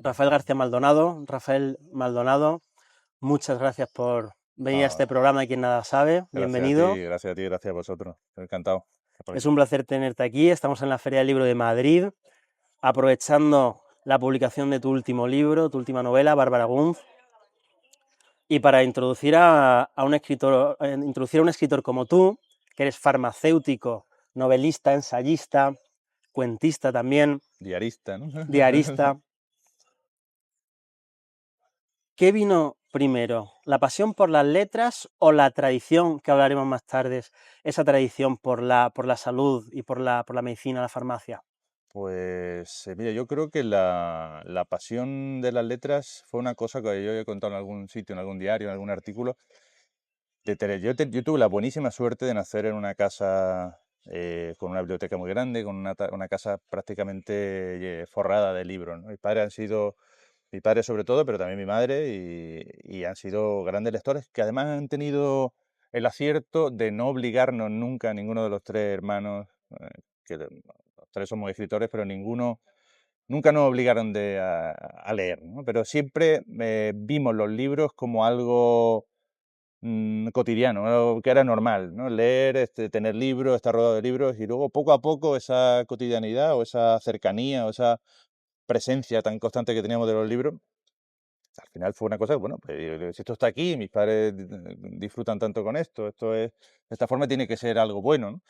Rafael García Maldonado. Rafael Maldonado, muchas gracias por venir a No, este programa de Quien Nada Sabe. gracias a Bienvenido. ti, gracias a ti, gracias a vosotros. Estoy encantado. Es un placer tenerte aquí. Estamos en la Feria del Libro de Madrid, aprovechando la publicación de tu último libro, tu última novela, Bárbara Gunz. Y para introducir a un escritor como tú, que eres farmacéutico, novelista, ensayista, cuentista también, Diarista, ¿no? diarista. ¿Qué vino primero? ¿La pasión por las letras o la tradición, que hablaremos más tarde, esa tradición por la salud y por la medicina, la farmacia? Pues mira, yo creo que la pasión de las letras fue una cosa que yo he contado en algún sitio, en algún diario, en algún artículo. Yo tuve la buenísima suerte de nacer en una casa con una biblioteca muy grande, con una casa prácticamente forrada de libros, ¿no? Mi padre sobre todo, pero también mi madre, y han sido grandes lectores que además han tenido el acierto de no obligarnos nunca, ninguno de los tres hermanos, los tres somos escritores, pero nunca nos obligaron a leer, ¿no? Pero siempre vimos los libros como algo cotidiano, algo que era normal, ¿no? Leer, tener libros, estar rodeado de libros, y luego poco a poco esa cotidianidad o esa cercanía o esa presencia tan constante que teníamos de los libros, al final fue una cosa, bueno, pues, si esto está aquí, mis padres disfrutan tanto con esto, de esta forma tiene que ser algo bueno, ¿no?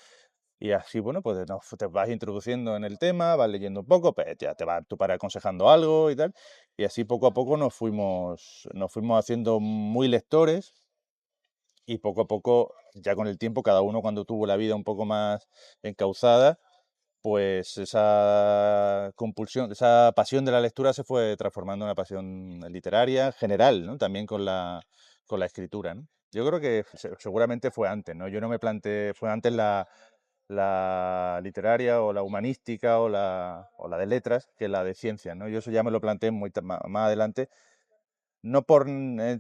Y así, bueno, pues te vas introduciendo en el tema, vas leyendo un poco, pues ya te va tu padre aconsejando algo y tal, y así poco a poco nos fuimos haciendo muy lectores, y poco a poco, ya con el tiempo, cada uno cuando tuvo la vida un poco más encauzada, pues esa compulsión, esa pasión de la lectura se fue transformando en una pasión literaria general, ¿no? También con la escritura, ¿no? Yo creo que seguramente fue antes, ¿no? Yo no me planteé, fue antes la literaria o la humanística o la de letras que la de ciencias, ¿no? Yo eso ya me lo planteé más adelante, no por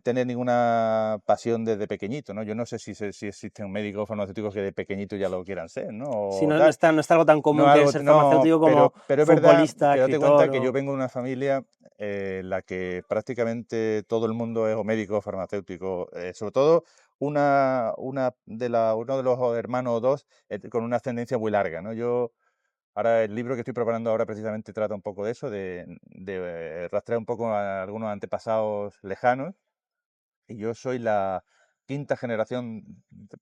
tener ninguna pasión desde pequeñito, ¿no? Yo no sé si existen médicos farmacéuticos que de pequeñito ya lo quieran ser, ¿no? Si O no, tal. no está algo tan No, común que ser no, farmacéutico como pero es verdad futbolista, que date cuenta escritor que yo o... vengo de una familia en la que prácticamente todo el mundo es o médico o farmacéutico, sobre todo uno de los hermanos o dos con una ascendencia muy larga, ¿no? Ahora el libro que estoy preparando ahora precisamente trata un poco de eso, de rastrear un poco a algunos antepasados lejanos, y yo soy la quinta generación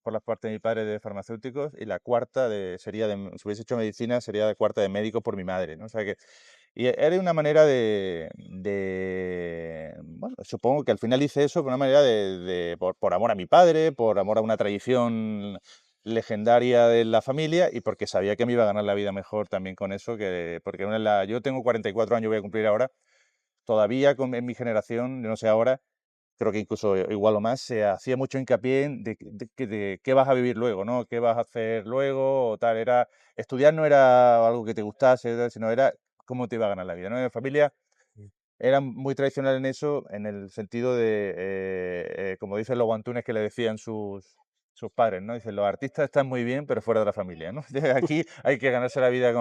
por la parte de mi padre de farmacéuticos, y la cuarta si hubiese hecho medicina, sería la cuarta de médicos por mi madre, ¿no? O sea que, y era una manera bueno, supongo que al final hice eso por una manera por amor a mi padre, por amor a una tradición legendaria de la familia, y porque sabía que me iba a ganar la vida mejor también con eso, porque yo tengo 44 años, voy a cumplir ahora, todavía en mi generación, no sé ahora, creo que incluso igual o más, se hacía mucho hincapié en de qué vas a vivir luego, ¿no? ¿Qué vas a hacer luego? O tal. Estudiar no era algo que te gustase, sino era cómo te iba a ganar la vida, ¿no? En mi familia eran muy tradicional en eso, en el sentido como dicen los guantunes que le decían sus padres, ¿no? Dicen, los artistas están muy bien, pero fuera de la familia, ¿no? Aquí hay que ganarse la vida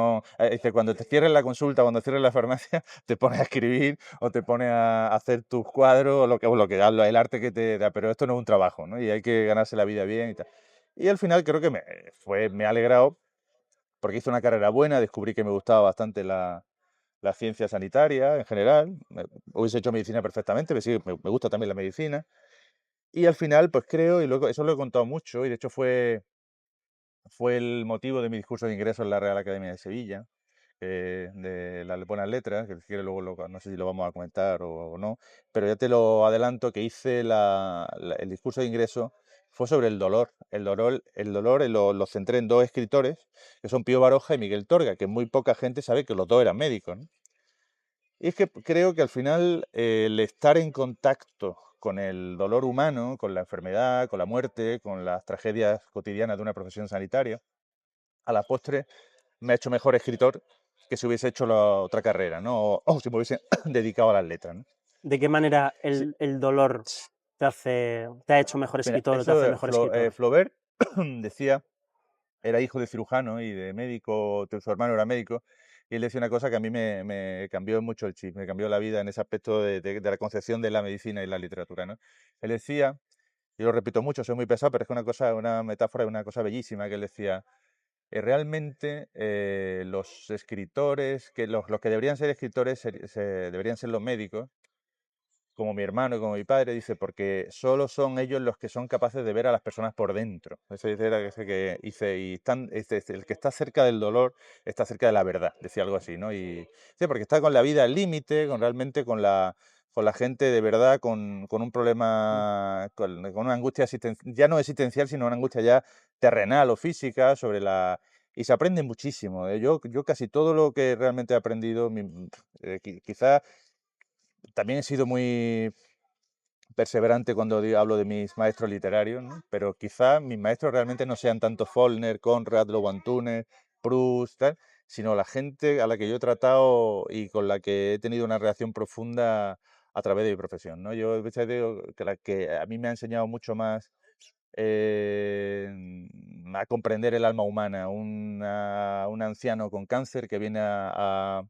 dice, cuando te cierres la consulta, cuando cierres la farmacia, te pones a escribir o te pones a hacer tus cuadros o el arte que te da, pero esto no es un trabajo, ¿no? Y hay que ganarse la vida bien y tal. Y al final creo que me ha alegrado porque hice una carrera buena, descubrí que me gustaba bastante la ciencia sanitaria en general. Hubiese hecho medicina perfectamente, pero sí, me gusta también la medicina. Y al final, pues creo, y luego eso lo he contado mucho, y de hecho fue el motivo de mi discurso de ingreso en la Real Academia de Sevilla, de las buenas letras, que si quieres luego no sé si lo vamos a comentar o no, pero ya te lo adelanto que hice el discurso de ingreso fue sobre el dolor. El dolor lo centré en dos escritores, que son Pío Baroja y Miguel Torga, que muy poca gente sabe que los dos eran médicos, ¿no? Y es que creo que al final el estar en contacto con el dolor humano, con la enfermedad, con la muerte, con las tragedias cotidianas de una profesión sanitaria, a la postre me ha hecho mejor escritor que si hubiese hecho la otra carrera, ¿no? O si me hubiese dedicado a las letras, ¿no? ¿De qué manera Sí, el dolor te ha hecho mejor mira, escritor o te eso hace mejor escritor? Flaubert decía, era hijo de cirujano y de médico, su hermano era médico, y él decía una cosa que a mí me cambió mucho el chip, me cambió la vida en ese aspecto de la concepción de la medicina y la literatura, ¿no? Él decía, y lo repito mucho, soy muy pesado, pero es que una cosa, una metáfora, una cosa bellísima que él decía, realmente los escritores, que los que deberían ser escritores deberían ser los médicos, como mi hermano y como mi padre, dice, porque solo son ellos los que son capaces de ver a las personas por dentro. Eso dice, dice, y el que está cerca del dolor está cerca de la verdad, decía algo así, ¿no? Y dice, porque está con la vida al límite, realmente con la gente de verdad, con un problema, con una angustia ya no existencial, sino una angustia ya terrenal o física sobre la... Y se aprende muchísimo. Yo casi todo lo que realmente he aprendido, quizá también he sido muy perseverante cuando hablo de mis maestros literarios, ¿no? Pero quizá mis maestros realmente no sean tanto Faulkner, Conrad, Lobo Antunes, Proust, tal, sino la gente a la que yo he tratado y con la que he tenido una relación profunda a través de mi profesión, ¿no? Yo a veces digo que la que a mí me ha enseñado mucho más a comprender el alma humana, un anciano con cáncer que viene a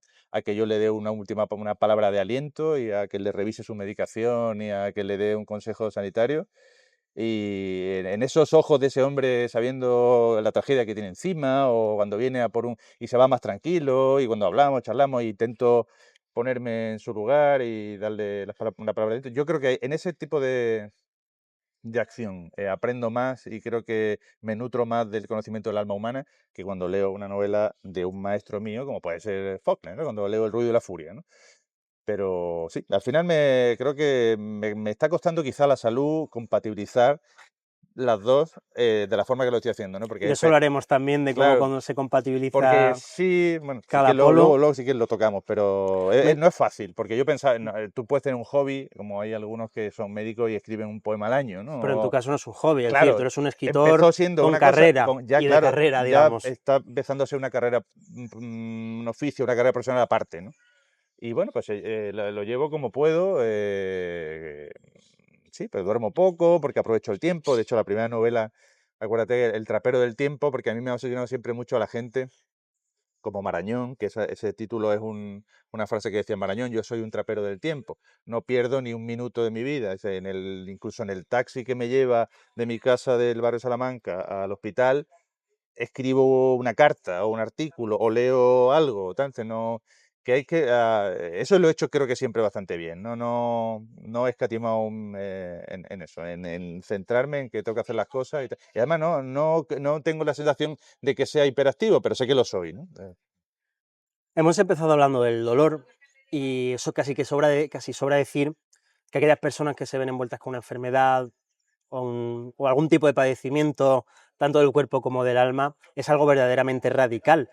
que yo le dé una palabra de aliento y a que le revise su medicación y a que le dé un consejo sanitario. Y en esos ojos de ese hombre, sabiendo la tragedia que tiene encima, o cuando viene a por y se va más tranquilo, y cuando hablamos, charlamos, y intento ponerme en su lugar y darle una palabra de aliento. Yo creo que en ese tipo de acción aprendo más y creo que me nutro más del conocimiento del alma humana que cuando leo una novela de un maestro mío, como puede ser Faulkner, ¿no? Cuando leo El ruido y la furia, ¿no? Pero sí, al final creo que me está costando quizá la salud compatibilizar las dos de la forma que lo estoy haciendo, ¿no? De Porque, eso hablaremos también, de cómo claro, cuando se porque compatibiliza sí, bueno, sí que cada polo. luego sí que lo tocamos, pero Me- no es fácil, porque yo pensaba, no, tú puedes tener un hobby, como hay algunos que son médicos y escriben un poema al año, Pero en tu ¿no? caso no es un hobby, es decir, tú Claro, eres un escritor empezó siendo con una cosa, carrera ya y de claro, carrera, ya digamos. está empezando a ser una carrera, un oficio, una carrera profesional aparte, ¿no? Y bueno, pues lo llevo como puedo, sí, pero duermo poco porque aprovecho el tiempo. De hecho, la primera novela, acuérdate, El trapero del tiempo, porque a mí me ha obsesionado siempre mucho a la gente como Marañón, que ese título es una frase que decía Marañón: yo soy un trapero del tiempo, no pierdo ni un minuto de mi vida. Incluso en el taxi que me lleva de mi casa del barrio Salamanca al hospital, escribo una carta o un artículo o leo algo, tal, no, que hay que, eso lo he hecho creo que siempre bastante bien, no he escatimado en eso, en centrarme en que tengo que hacer las cosas y además no tengo la sensación de que sea hiperactivo, pero sé que lo soy, ¿no? Hemos empezado hablando del dolor y eso casi sobra decir que aquellas personas que se ven envueltas con una enfermedad o algún tipo de padecimiento, tanto del cuerpo como del alma, es algo verdaderamente radical.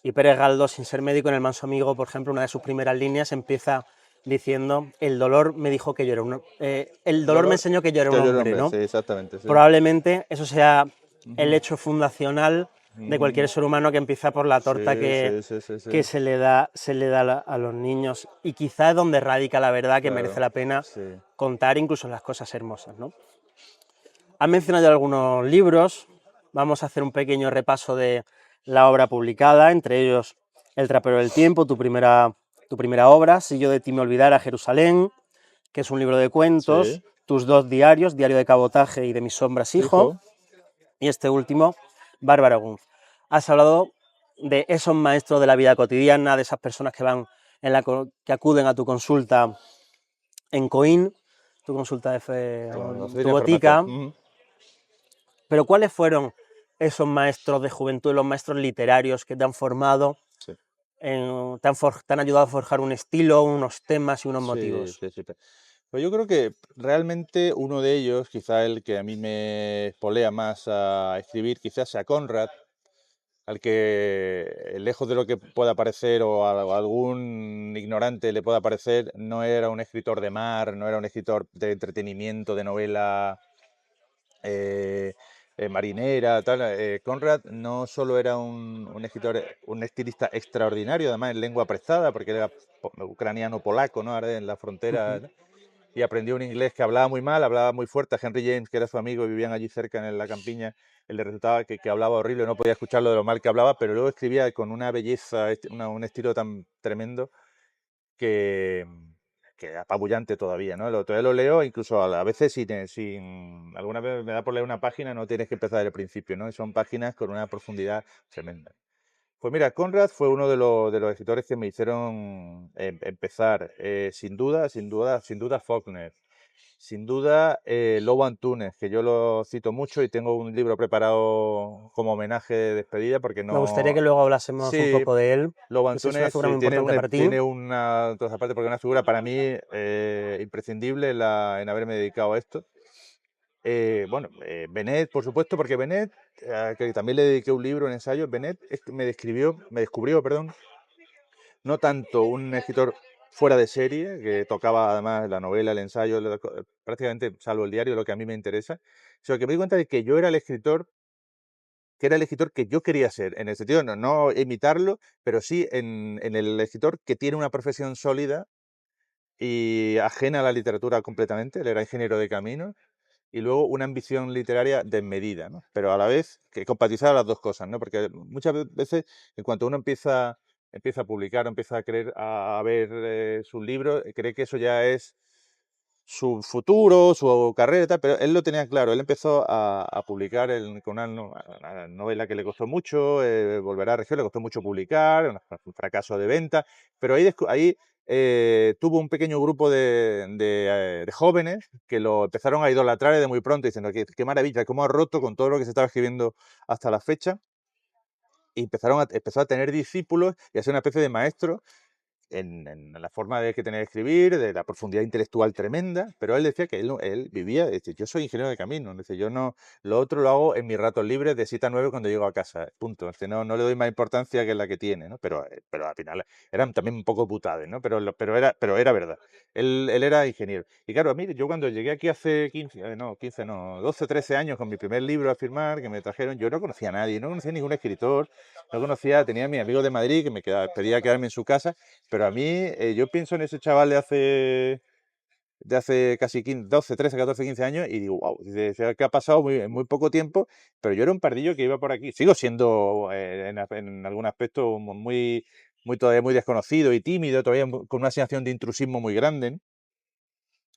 Y Pérez Galdós, sin ser médico, en El manso amigo, por ejemplo, una de sus primeras líneas empieza diciendo: el dolor me dijo que yo era el dolor me Dolor, enseñó que yo era un que yo era hombre, hombre, ¿no? sí, exactamente, sí. Probablemente eso sea el Ujú, hecho fundacional de cualquier ujú. ser humano, que empieza por la torta Sí, sí, sí, sí, sí, que se le da a los niños, y quizá es donde radica la verdad que merece claro, la pena sí, contar, incluso las cosas hermosas, ¿no? Has mencionado algunos libros, vamos a hacer un pequeño repaso de la obra publicada, entre ellos El trapero del tiempo, tu primera obra, Si yo de ti me olvidara, Jerusalén, que es un libro de cuentos, sí. tus dos diarios, Diario de cabotaje y De mis sombras, hijo, Hijo, y este último, Bárbara Gunz. Has hablado de esos maestros de la vida cotidiana, de esas personas que que acuden a tu consulta en Coín, tu consulta con la tu feria de farmacia. botica, pero ¿cuáles fueron esos maestros de juventud, los maestros literarios que te han formado, Sí. te han ayudado a forjar un estilo, unos temas y unos Sí, motivos? sí, sí. Pues yo creo que realmente uno de ellos, quizá el que a mí me espolea más a escribir, quizás sea Conrad, al que, lejos de lo que pueda parecer o a algún ignorante le pueda parecer, no era un escritor de mar, no era un escritor de entretenimiento, de novela eh, marinera, tal. Conrad no solo era un escritor, un estilista extraordinario, además en lengua prestada, porque era ucraniano-polaco, ¿no? Ahora en la frontera, Uh-huh. ¿no? y aprendió un inglés que hablaba muy mal, hablaba muy fuerte. A Henry James, que era su amigo y vivían allí cerca en la campiña, él le resultaba que hablaba horrible, no podía escucharlo de lo mal que hablaba, pero luego escribía con una belleza, un estilo tan tremendo que, que apabullante todavía, ¿no? Todavía lo leo, incluso a veces alguna vez me da por leer una página, no tienes que empezar desde el principio, ¿no? Y son páginas con una profundidad tremenda. Pues mira, Conrad fue uno de los escritores que me hicieron empezar, sin duda Faulkner, sin duda Lobo Antunes, que yo lo cito mucho y tengo un libro preparado como homenaje de despedida porque Me gustaría no... que luego hablásemos un Sí, poco de él, Lobo que sé que es una Antunes figura muy importante para ti. tiene una otra parte porque es una figura para mí imprescindible en haberme dedicado a esto. Bueno, Benet, por supuesto, porque Benet, que también le dediqué un libro, un ensayo, Benet me descubrió, perdón, no tanto un escritor fuera de serie, que tocaba además la novela, el ensayo, prácticamente, salvo el diario, lo que a mí me interesa, sino que me di cuenta de que yo era el escritor que yo quería ser, en el sentido de no imitarlo, pero sí en el escritor que tiene una profesión sólida y ajena a la literatura completamente. Él era ingeniero de caminos y luego una ambición literaria desmedida, ¿no? Pero a la vez que compatizaba las dos cosas, ¿no? Porque muchas veces, en cuanto uno empieza a publicar o empieza a creer, a ver sus libros, cree que eso ya es su futuro, su carrera y tal, pero él lo tenía claro. Él empezó a publicar con una novela que le costó mucho, Volver a la región, le costó mucho publicar, un fracaso de venta, pero ahí tuvo un pequeño grupo de jóvenes que lo empezaron a idolatrar desde muy pronto, diciendo que qué maravilla, cómo ha roto con todo lo que se estaba escribiendo hasta la fecha, y empezó a tener discípulos y a ser una especie de maestro en la forma de que tenía que escribir, de la profundidad intelectual tremenda, pero él decía que él vivía, dice, yo soy ingeniero de camino, dice, yo no, lo otro lo hago en mis ratos libres de 7 a 9 cuando llego a casa, punto. Dice, no le doy más importancia que la que tiene, ¿no? Pero al final eran también un poco putades, ¿no? Pero era verdad. Él era ingeniero. Y claro, a mí, yo cuando llegué aquí hace 15 no, 12, 13 años con mi primer libro a firmar, que me trajeron, yo no conocía a nadie, no conocía a ningún escritor, no conocía, tenía a mis amigos de Madrid que pedía quedarme en su casa, pero a mí, yo pienso en ese chaval de hace casi 15, 12, 13, 14, 15 años y digo, wow, que ha pasado en muy poco tiempo, pero yo era un pardillo que iba por aquí. Sigo siendo en algún aspecto todavía muy desconocido y tímido, todavía con una sensación de intrusismo muy grande, ¿no?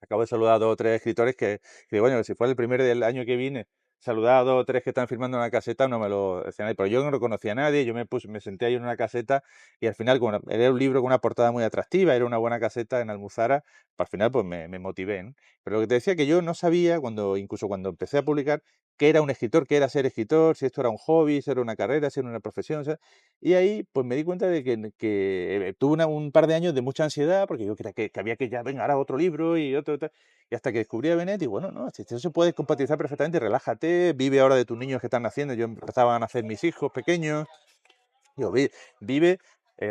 Acabo de saludar a 2 o 3 escritores que, bueno, si fuera el primer del año que vine, saludar a 2 o 3 que están firmando en una caseta, no me lo decían nadie, pero yo no lo conocía a nadie, yo me senté ahí en una caseta y al final, era un libro con una portada muy atractiva, era una buena caseta en Almuzara, al final pues me motivé, ¿no? Pero lo que te decía que yo no sabía, incluso cuando empecé a publicar, qué era un escritor, qué era ser escritor, si esto era un hobby, si era una carrera, si era una profesión, y ahí pues me di cuenta de que tuve un par de años de mucha ansiedad, porque yo creía que había que ya, venga, ahora otro libro y otro, tal. Y hasta que descubrí a Benet, y bueno, no, si esto se puede compatibilizar perfectamente, relájate, vive ahora de tus niños que están naciendo. Yo empezaba a nacer mis hijos pequeños. Digo, vive,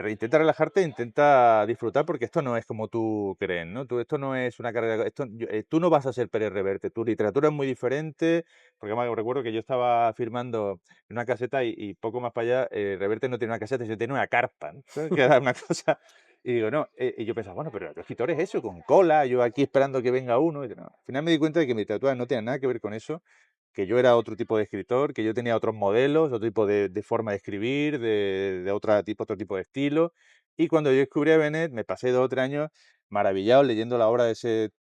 intenta relajarte, intenta disfrutar, porque esto no es como tú crees, ¿no? Esto no es una carrera, tú no vas a ser Pérez Reverte, tu literatura es muy diferente, porque además recuerdo que yo estaba firmando en una caseta y poco más para allá, Reverte no tiene una caseta, sino tiene una carpa, ¿no? ¿Sabes? Que era una cosa, y digo, no, y yo pensaba, bueno, pero el escritor es eso, con cola, yo aquí esperando que venga uno, y no. Al final me di cuenta de que mi literatura no tiene nada que ver con eso, que yo era otro tipo de escritor, que yo tenía otros modelos, otro tipo de forma de escribir, de otro tipo de estilo. Y cuando yo descubrí a Bennett, me pasé 2 o 3 años maravillado leyendo la obra de ese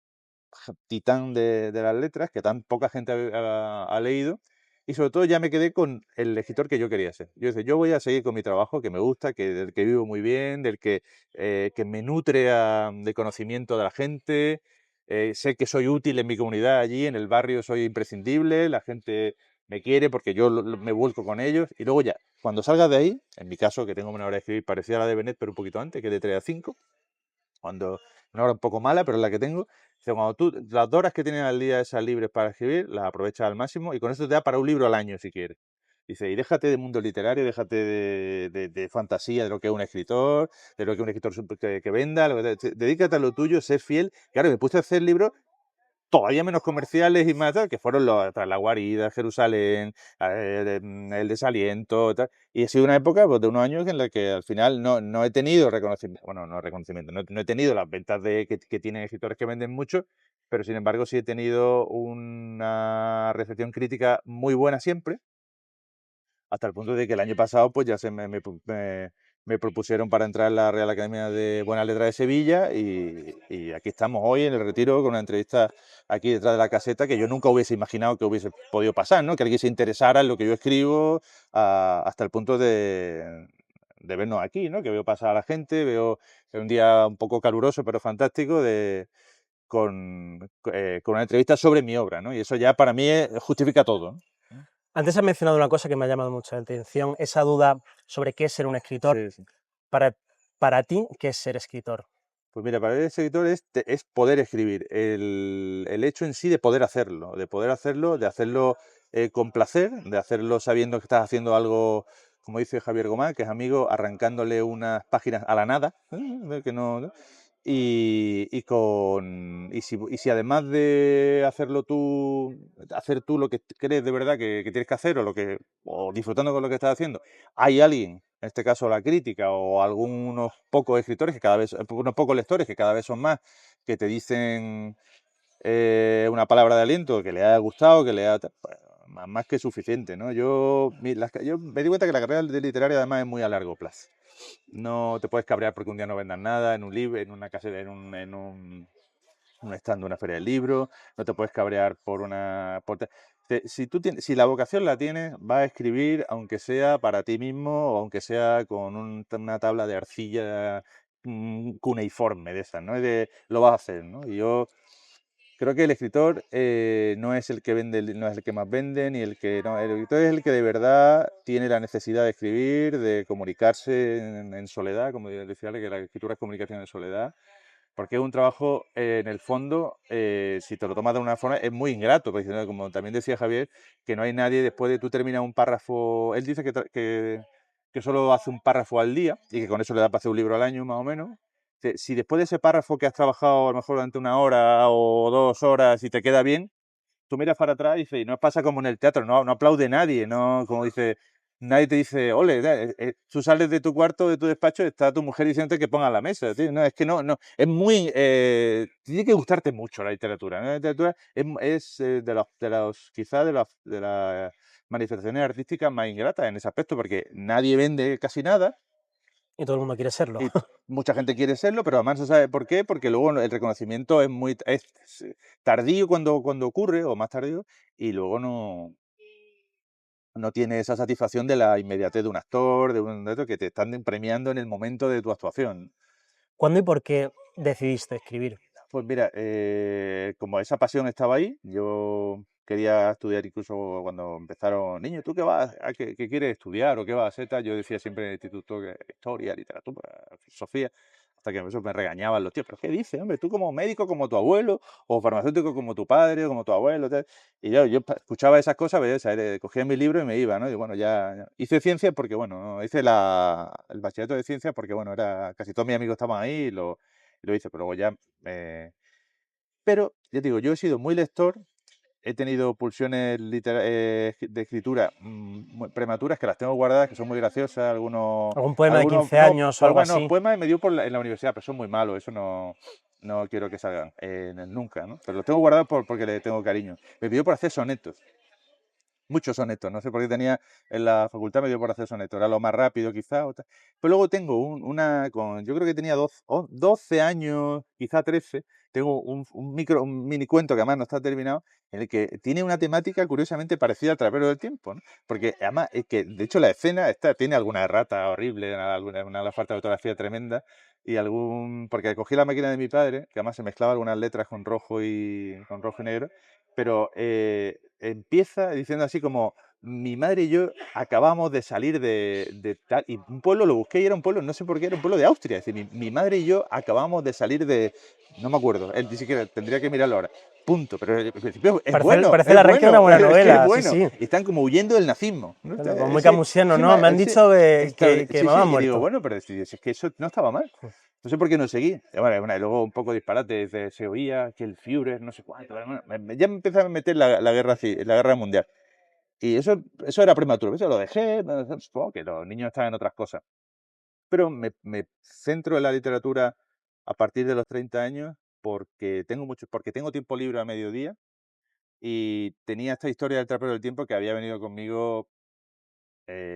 titán de las letras, que tan poca gente ha leído. Y sobre todo ya me quedé con el escritor que yo quería ser. Yo decía, yo voy a seguir con mi trabajo, que me gusta, del que vivo muy bien, que me nutre de conocimiento de la gente. Sé que soy útil en mi comunidad allí, en el barrio soy imprescindible, la gente me quiere porque yo me vuelco con ellos. Y luego ya, cuando salgas de ahí, en mi caso, que tengo una hora de escribir parecida a la de Benet, pero un poquito antes, que es de 3 a 5, una hora un poco mala, pero es la que tengo. Dice, cuando tú, las 2 horas que tienes al día esas libres para escribir, las aprovechas al máximo y con eso te da para un libro al año si quieres. Dice, y déjate de mundo literario, déjate de fantasía, de lo que es un escritor, de lo que es un escritor que venda, dedícate a lo tuyo, sé fiel. Claro, me puse a hacer libros todavía menos comerciales y más tal, que fueron La Guarida, Jerusalén, El Desaliento, tal. Y ha sido una época pues, de unos años en la que al final no he tenido reconocimiento, bueno, no reconocimiento, no he tenido las ventas que tienen escritores que venden mucho, pero sin embargo sí he tenido una recepción crítica muy buena siempre, hasta el punto de que el año pasado pues ya me propusieron para entrar en la Real Academia de Buenas Letras de Sevilla y aquí estamos hoy en el Retiro con una entrevista aquí detrás de la caseta que yo nunca hubiese imaginado que hubiese podido pasar, ¿no? Que alguien se interesara en lo que yo escribo hasta el punto de vernos aquí, ¿no? Que veo pasar a la gente, veo un día un poco caluroso pero fantástico con una entrevista sobre mi obra, ¿no? Y eso ya para mí justifica todo, ¿no? Antes has mencionado una cosa que me ha llamado mucho la atención, esa duda sobre qué es ser un escritor. Sí, sí. Para, para ti, ¿qué es ser escritor? Pues mira, para el escritor es poder escribir, el hecho en sí de poder hacerlo, de hacerlo con placer, de hacerlo sabiendo que estás haciendo algo, como dice Javier Gomá, que es amigo, arrancándole unas páginas a la nada, que no, y si además de hacerlo tú, hacer tú lo que crees de verdad que tienes que hacer o disfrutando con lo que estás haciendo, hay alguien, en este caso la crítica o algunos pocos escritores que cada vez, unos pocos lectores que cada vez son más, que te dicen una palabra de aliento, que le haya gustado, pues, más que suficiente, ¿no? Yo me di cuenta que la carrera de literaria además es muy a largo plazo. No te puedes cabrear porque un día no vendas nada en un libro, en una casa, un stand de una feria del libro, no te puedes cabrear por una... si la vocación la tienes, vas a escribir aunque sea para ti mismo o aunque sea con una tabla de arcilla cuneiforme de esas, ¿no? Lo vas a hacer, ¿no? Y yo creo que el escritor no es el que vende, no es el que más vende, ni el que... No, el escritor es el que de verdad tiene la necesidad de escribir, de comunicarse en soledad, como decía, que la escritura es comunicación en soledad, porque es un trabajo, en el fondo, si te lo tomas de una forma, es muy ingrato, porque como también decía Javier, que no hay nadie después de tú terminas un párrafo, él dice que solo hace un párrafo al día y que con eso le da para hacer un libro al año más o menos. Si después de ese párrafo que has trabajado a lo mejor durante una hora o 2 horas y te queda bien, tú miras para atrás y dices, y no pasa como en el teatro, no aplaude nadie, no, como dice, nadie te dice, ole, tú sales de tu cuarto, de tu despacho, está tu mujer diciéndote que ponga la mesa, tío. No, es que no, es muy, tiene que gustarte mucho la literatura, ¿no? La literatura es quizás de las manifestaciones artísticas más ingratas en ese aspecto, porque nadie vende casi nada, Y todo el mundo quiere serlo. y mucha gente quiere serlo, pero además no se sabe por qué, porque luego el reconocimiento es tardío cuando ocurre, o más tardío, y luego no tiene esa satisfacción de la inmediatez de un actor, de otro, que te están premiando en el momento de tu actuación. ¿Cuándo y por qué decidiste escribir? Pues mira, como esa pasión estaba ahí, yo quería estudiar incluso cuando empezaron, niño, ¿tú qué vas, qué quieres estudiar o qué vas a hacer? Yo decía siempre en el instituto que historia, literatura, filosofía, hasta que eso me regañaban los tíos, ¿pero qué dices, hombre? Tú como médico como tu abuelo, o farmacéutico como tu padre, o como tu abuelo, tal. Y yo escuchaba esas cosas, ¿ves? Cogía mi libro y me iba, ¿no? Y bueno, ya hice ciencias porque, bueno, hice el bachillerato de ciencias porque, bueno, casi todos mis amigos estaban ahí y lo hice, pero luego ya pero, ya te digo, yo he sido muy lector, he tenido pulsiones de escritura muy prematuras que las tengo guardadas, que son muy graciosas, ¿Algún poema de 15 años o algo algunas no, así? poemas me dio en la universidad, pero son muy malos, eso no quiero que salgan nunca, ¿no? Pero los tengo guardados porque le tengo cariño. Me pidió por hacer sonetos, muchos sonetos, no sé por qué tenía en la facultad, me dio por hacer sonetos, era lo más rápido quizá. Pero luego tengo yo creo que tenía 12 años, quizá 13, tengo un mini cuento que además no está terminado, en el que tiene una temática curiosamente parecida al Trapero del Tiempo, ¿no? Porque además es que, de hecho, la escena tiene alguna errata horrible, una falta de ortografía tremenda, porque cogí la máquina de mi padre, que además se mezclaba algunas letras con rojo y negro, pero empieza diciendo así como, mi madre y yo acabamos de salir de tal, y un pueblo lo busqué y era un pueblo, no sé por qué, era un pueblo de Austria, es decir, mi madre y yo acabamos de salir no me acuerdo, él ni siquiera, tendría que mirarlo ahora, punto, pero al principio Parece el arranque de una buena es que es novela, sí, bueno, sí. y están como huyendo del nazismo, ¿no? Claro, como muy camusiano, Ese ¿no? Me han dicho que sí, mamá ha sí, y digo, muerto. bueno, pero si es que eso no estaba mal. No sé por qué no seguí. Y bueno, y luego un poco disparate, se oía que el Führer, no sé cuánto. Bueno, ya me empezaba a meter la guerra mundial. Y eso era prematuro. Eso lo dejé, supongo que los niños estaban en otras cosas. Pero me centro en la literatura a partir de los 30 años porque tengo tiempo libre a mediodía y tenía esta historia del trapero del tiempo que había venido conmigo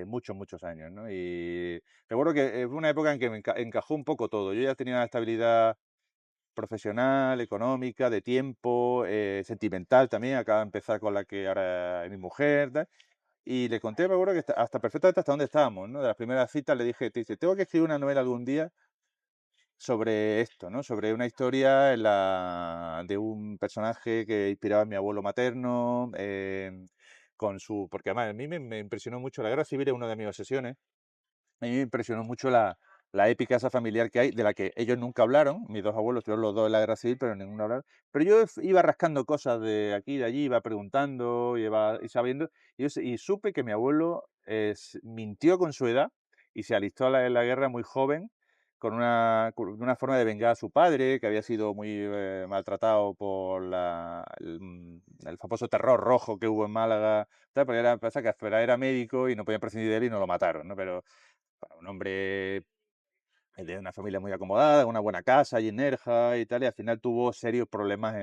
muchos, muchos años, ¿no? Y recuerdo que fue una época en que me encajó un poco todo. Yo ya tenía una estabilidad profesional, económica, de tiempo, sentimental también. Acaba de empezar con la que ahora es mi mujer, tal. Y le conté, me acuerdo que hasta perfectamente hasta dónde estábamos, ¿no? De las primeras citas le dije, dice, tengo que escribir una novela algún día sobre esto, ¿no? Sobre una historia de un personaje que inspiraba a mi abuelo materno, porque además a mí me impresionó mucho, la guerra civil es una de mis obsesiones. A mí me impresionó mucho la épica esa familiar que hay, de la que ellos nunca hablaron, mis dos abuelos estuvieron los dos en la guerra civil, pero ninguno hablaron. Pero yo iba rascando cosas de aquí y de allí, iba preguntando, y sabiendo, y supe que mi abuelo mintió con su edad y se alistó en la guerra muy joven, con una forma de vengar a su padre, que había sido muy maltratado por el famoso terror rojo que hubo en Málaga, tal, porque pasa que era médico y no podían prescindir de él y no lo mataron, ¿no? Pero para un hombre de una familia muy acomodada, una buena casa allí en Nerja y tal, y al final tuvo serios problemas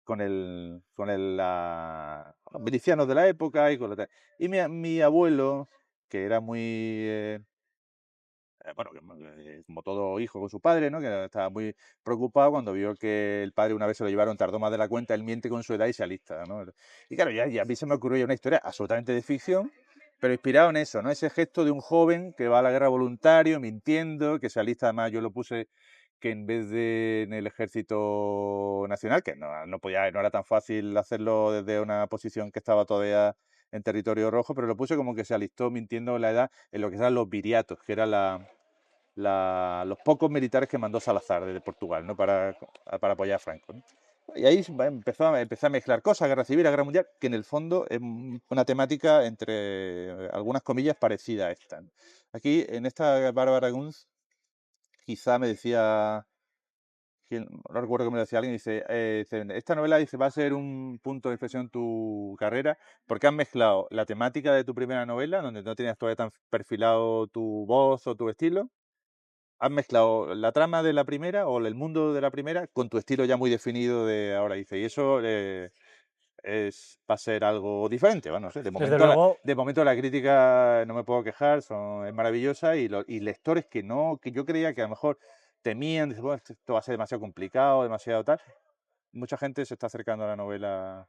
con los milicianos de la época y mi abuelo, que era muy bueno, como todo hijo con su padre, ¿no? Que estaba muy preocupado cuando vio que el padre una vez se lo llevaron, tardó más de la cuenta, él miente con su edad y se alista, ¿no? Y claro, ya a mí se me ocurrió ya una historia absolutamente de ficción, pero inspirado en eso, ¿no? Ese gesto de un joven que va a la guerra voluntario, mintiendo, que se alista, además yo lo puse que en vez de en el ejército nacional, que no era tan fácil hacerlo desde una posición que estaba todavía en territorio rojo, pero lo puse como que se alistó mintiendo la edad en lo que eran los viriatos, que era los pocos militares que mandó Salazar desde Portugal, ¿no? Para apoyar a Franco, ¿no? Y ahí empecé a mezclar cosas, guerra civil, la guerra mundial, que en el fondo es una temática entre algunas comillas parecida a esta, ¿no? Aquí, en esta Bárbara Guns, quizá me decía, no recuerdo que me lo decía alguien, dice, esta novela dice, va a ser un punto de inflexión en tu carrera, porque has mezclado la temática de tu primera novela, donde no tenías todavía tan perfilado tu voz o tu estilo, has mezclado la trama de la primera o el mundo de la primera con tu estilo ya muy definido de ahora, dice, y eso va a ser algo diferente. Bueno, no sé, de Desde momento, luego, de momento la crítica no me puedo quejar, es maravillosa y lectores que yo creía que a lo mejor temían, dicen, bueno, esto va a ser demasiado complicado, demasiado tal. Mucha gente se está acercando a la novela.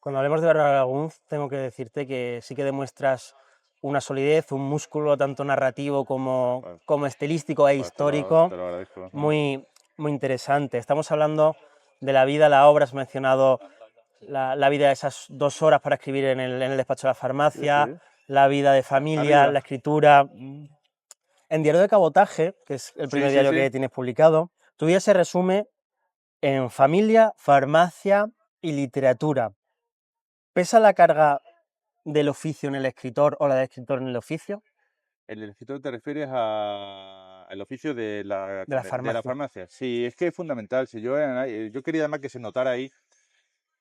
cuando hablemos de Bárbara Guns, tengo que decirte que sí que demuestras una solidez, un músculo tanto narrativo como, Pues, como estilístico e pues histórico te lo agradezco. muy, muy interesante. Estamos hablando de la vida, la obra, has mencionado la vida de esas 2 horas para escribir en el despacho de la Sí, sí. farmacia, la vida de familia, Arriba. la escritura. En Diario de Cabotaje, que es el Sí, primer sí, diario sí. que tienes publicado, tu vida se resume en familia, farmacia y literatura. ¿Pesa la carga del oficio en el escritor o la del escritor en el oficio? El escritor te refieres al oficio de la, De la de la farmacia. farmacia. Sí, es que es fundamental. Si yo quería además que se notara ahí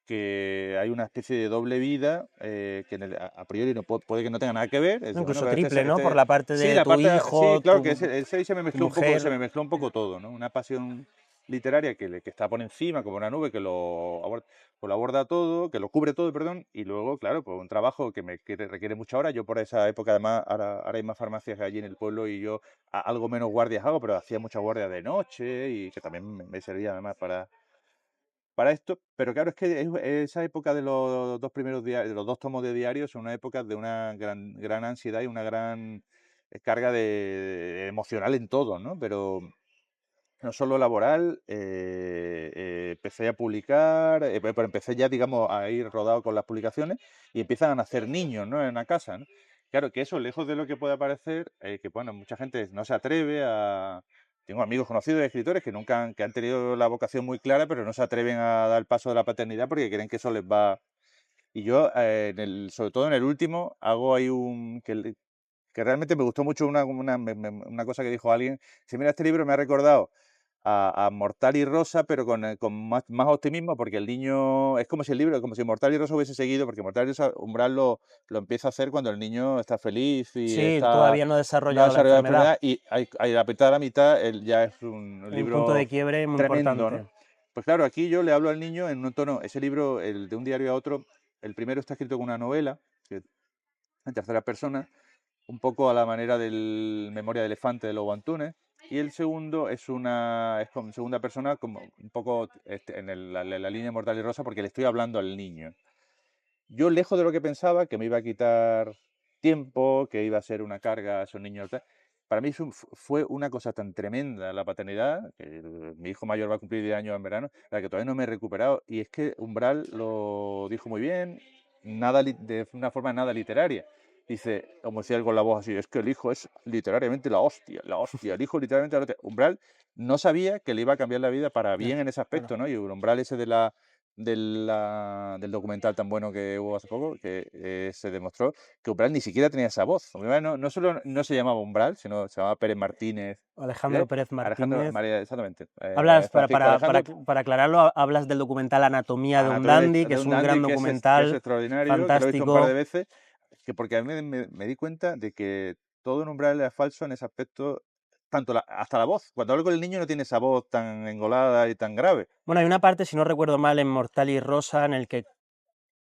que hay una especie de doble vida que a priori no puede que no tenga nada que ver. Es decir, bueno, Incluso pero triple, ¿no? Por la parte sí, de la tu parte, sí, hijo, claro que tu, ahí tu mujer. se me mezcló un poco todo, ¿no? Una pasión literaria que está por encima, como una nube, que lo aborda todo, que lo cubre todo, perdón, y luego, claro, pues un trabajo que requiere mucha hora. Yo por esa época, además, ahora hay más farmacias allí en el pueblo y yo algo menos guardias hago, pero hacía muchas guardias de noche y que también me servía además para esto, pero claro, es que esa época de los dos primeros diarios, de los dos tomos de diarios, son una época de una gran ansiedad y una gran carga emocional en todo, ¿no? Pero no solo laboral, empecé a publicar, pero empecé ya, digamos, a ir rodado con las publicaciones y empiezan a nacer niños, ¿no? En la casa, ¿no? Claro, que eso, lejos de lo que pueda parecer, que bueno, mucha gente no se atreve a... Tengo amigos conocidos de escritores que han tenido la vocación muy clara, pero no se atreven a dar el paso de la paternidad porque creen que eso les va... Y yo, sobre todo en el último, hago ahí que realmente me gustó mucho una cosa que dijo alguien. Si mira, este libro me ha recordado a Mortal y Rosa, pero con más optimismo, porque el niño, es como si el libro, como si Mortal y Rosa hubiese seguido, porque Mortal y Rosa, Umbral lo empieza a hacer cuando el niño está feliz y Sí, todavía no ha no ha desarrollado la desarrollado la enfermedad. enfermedad, y a la mitad de la mitad él ya es un Un punto de libro quiebre muy tremendo, ¿no? importante. Pues claro, aquí yo le hablo al niño en un tono, ese libro, el de un diario a otro, el primero está escrito con una novela, que en tercera persona, un poco a la manera del Memoria de elefante de Lobo Antunes, y el segundo es con segunda persona, como un poco en la línea Mortal y Rosa, porque le estoy hablando al niño. Yo, lejos de lo que pensaba, que me iba a quitar tiempo, que iba a ser una carga a esos niños, para mí fue una cosa tan tremenda la paternidad, que mi hijo mayor va a cumplir 10 años en verano, la que todavía no me he recuperado. Y es que Umbral lo dijo muy bien, de una forma nada literaria. Dice, como decía él con la voz así, es que el hijo es literariamente la hostia, el hijo literalmente la hostia. Umbral no sabía que le iba a cambiar la vida para Ya, bien en ese claro. aspecto, ¿no? Y el Umbral ese del documental tan bueno que hubo hace poco, que se demostró que Umbral ni siquiera tenía esa voz. Umbral no solo no se llamaba Umbral, sino se llamaba Pérez Martínez, Alejandro Pérez Alejandro Martínez. María, exactamente, Hablas, Francisco Alejandro, para aclararlo, hablas del documental Anatomía de un Anatomía Dandy, que de es un un dandy gran que es documental, extraordinario, que lo he visto un par de fantástico. veces, que porque a mí me di cuenta de que todo en Umbral era falso en ese aspecto, tanto hasta la voz. Cuando hablo con el niño no tiene esa voz tan engolada y tan grave. Bueno, hay una parte, si no recuerdo mal, en Mortal y Rosa, en el que,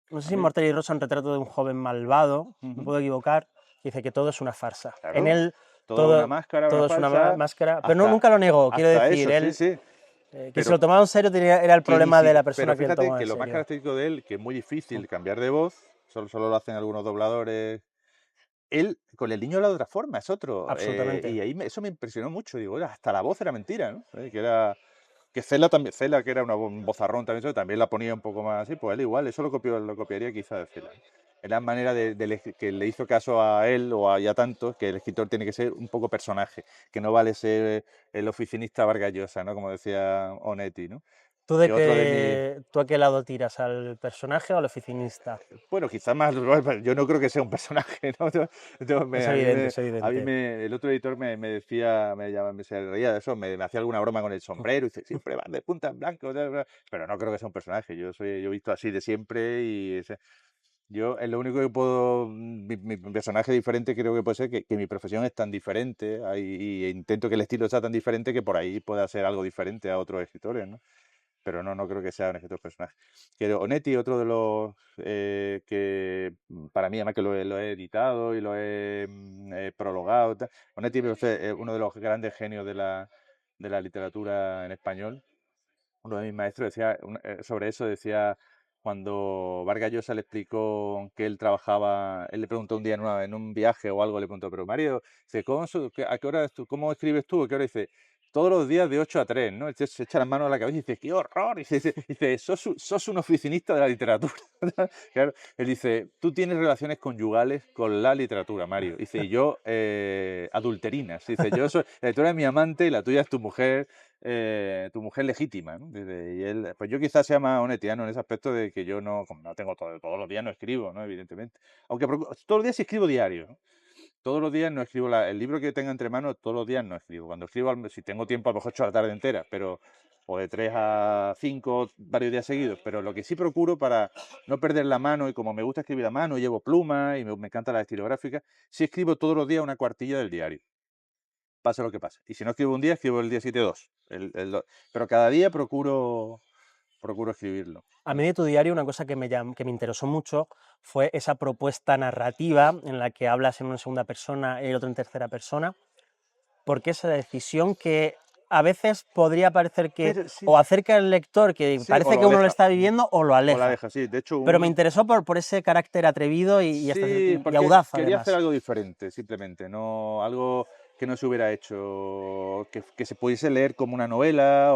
no sé A si en mí, Mortal y Rosa un retrato de un joven malvado, me ujú, puedo equivocar, dice que todo es una farsa. En claro, él toda una todo, máscara, una todo es una falsa, máscara, pero no, hasta, nunca lo negó, quiero hasta decir, eso, sí, él, sí. que se lo Pero tomaba en serio era el que ni problema de la pero persona que lo fíjate tomaba que en lo más serio. característico de él, que es muy Sí, difícil cambiar de voz, solo lo hacen algunos dobladores. Él con el niño habla de otra forma, es otro. absolutamente. Y ahí eso me impresionó mucho. Digo, hasta la voz era mentira, ¿no? Que era. Que Cela también, Cela, que era un vozarrón también, eso, también la ponía un poco más así, pues él igual, eso lo copiaría quizá de Cela. Es la manera que le hizo caso a él y a tantos, que el escritor tiene que ser un poco personaje, que no vale ser el oficinista Vargas Llosa, ¿no? Como decía Onetti, ¿no? Que otro de mis, ¿Tú a qué lado tiras? ¿Al personaje o al oficinista? bueno, quizás más, yo no creo que sea un personaje, ¿no? Es evidente, es A mí evidente. el otro editor me decía, se reía de eso, me hacía alguna broma con el sombrero, y dice, siempre van de punta en blanco, pero no creo que sea un personaje, yo he visto así de siempre yo es lo único que puedo, mi personaje diferente creo que puede ser que mi profesión es tan diferente y intento que el estilo sea tan diferente que por ahí pueda ser algo diferente a otros escritores, ¿no? Pero no creo que sea un escritor personaje. Que Onetti, otro de los que para mí, además que lo he editado y lo he prologado, tal. Onetti es uno de los grandes genios de la literatura en español. Uno de mis maestros decía sobre eso, decía cuando Vargas Llosa le explicó que él trabajaba, él le preguntó un día en un viaje o algo, le preguntó, pero Mario, dice, ¿a qué hora cómo escribes tú? ¿A qué hora? Dice, todos los días de 8 a 3, ¿no? Entonces se echa las manos a la cabeza y dice, ¡qué horror! Y dice, sos un oficinista de la literatura. Claro, él dice, tú tienes relaciones conyugales con la literatura, Mario. Dice, y yo adulterinas. Dice, tú eres mi amante y la tuya es tu mujer legítima, ¿no? Y él, pues yo quizás sea más honetiano en ese aspecto de que yo no, como no tengo todos los días no escribo, ¿no? Evidentemente. Aunque todos los días sí escribo diario, ¿no? Todos los días no escribo el libro que tenga entre manos, todos los días no escribo. Cuando escribo, si tengo tiempo, a lo mejor 8 la tarde entera, pero o de 3 a 5 varios días seguidos. Pero lo que sí procuro para no perder la mano, y como me gusta escribir a mano, llevo pluma y me encanta la estilográfica, sí escribo todos los días una cuartilla del diario, pase lo que pase. Y si no escribo un día, escribo el día 7 2. Pero cada día procuro escribirlo. A mí de tu diario una cosa que me interesó mucho fue esa propuesta narrativa en la que hablas en una segunda persona y el otro en tercera persona, porque esa decisión que a veces podría parecer que Pero sí, o acerca al lector, que sí, o parece lo que uno lo aleja. está viviendo, o lo O la aleja. deja, sí. De hecho, Pero me interesó por ese carácter atrevido sí, y porque audaz, quería hacer además. algo diferente, simplemente. No, algo que no se hubiera hecho, que se pudiese leer como una novela,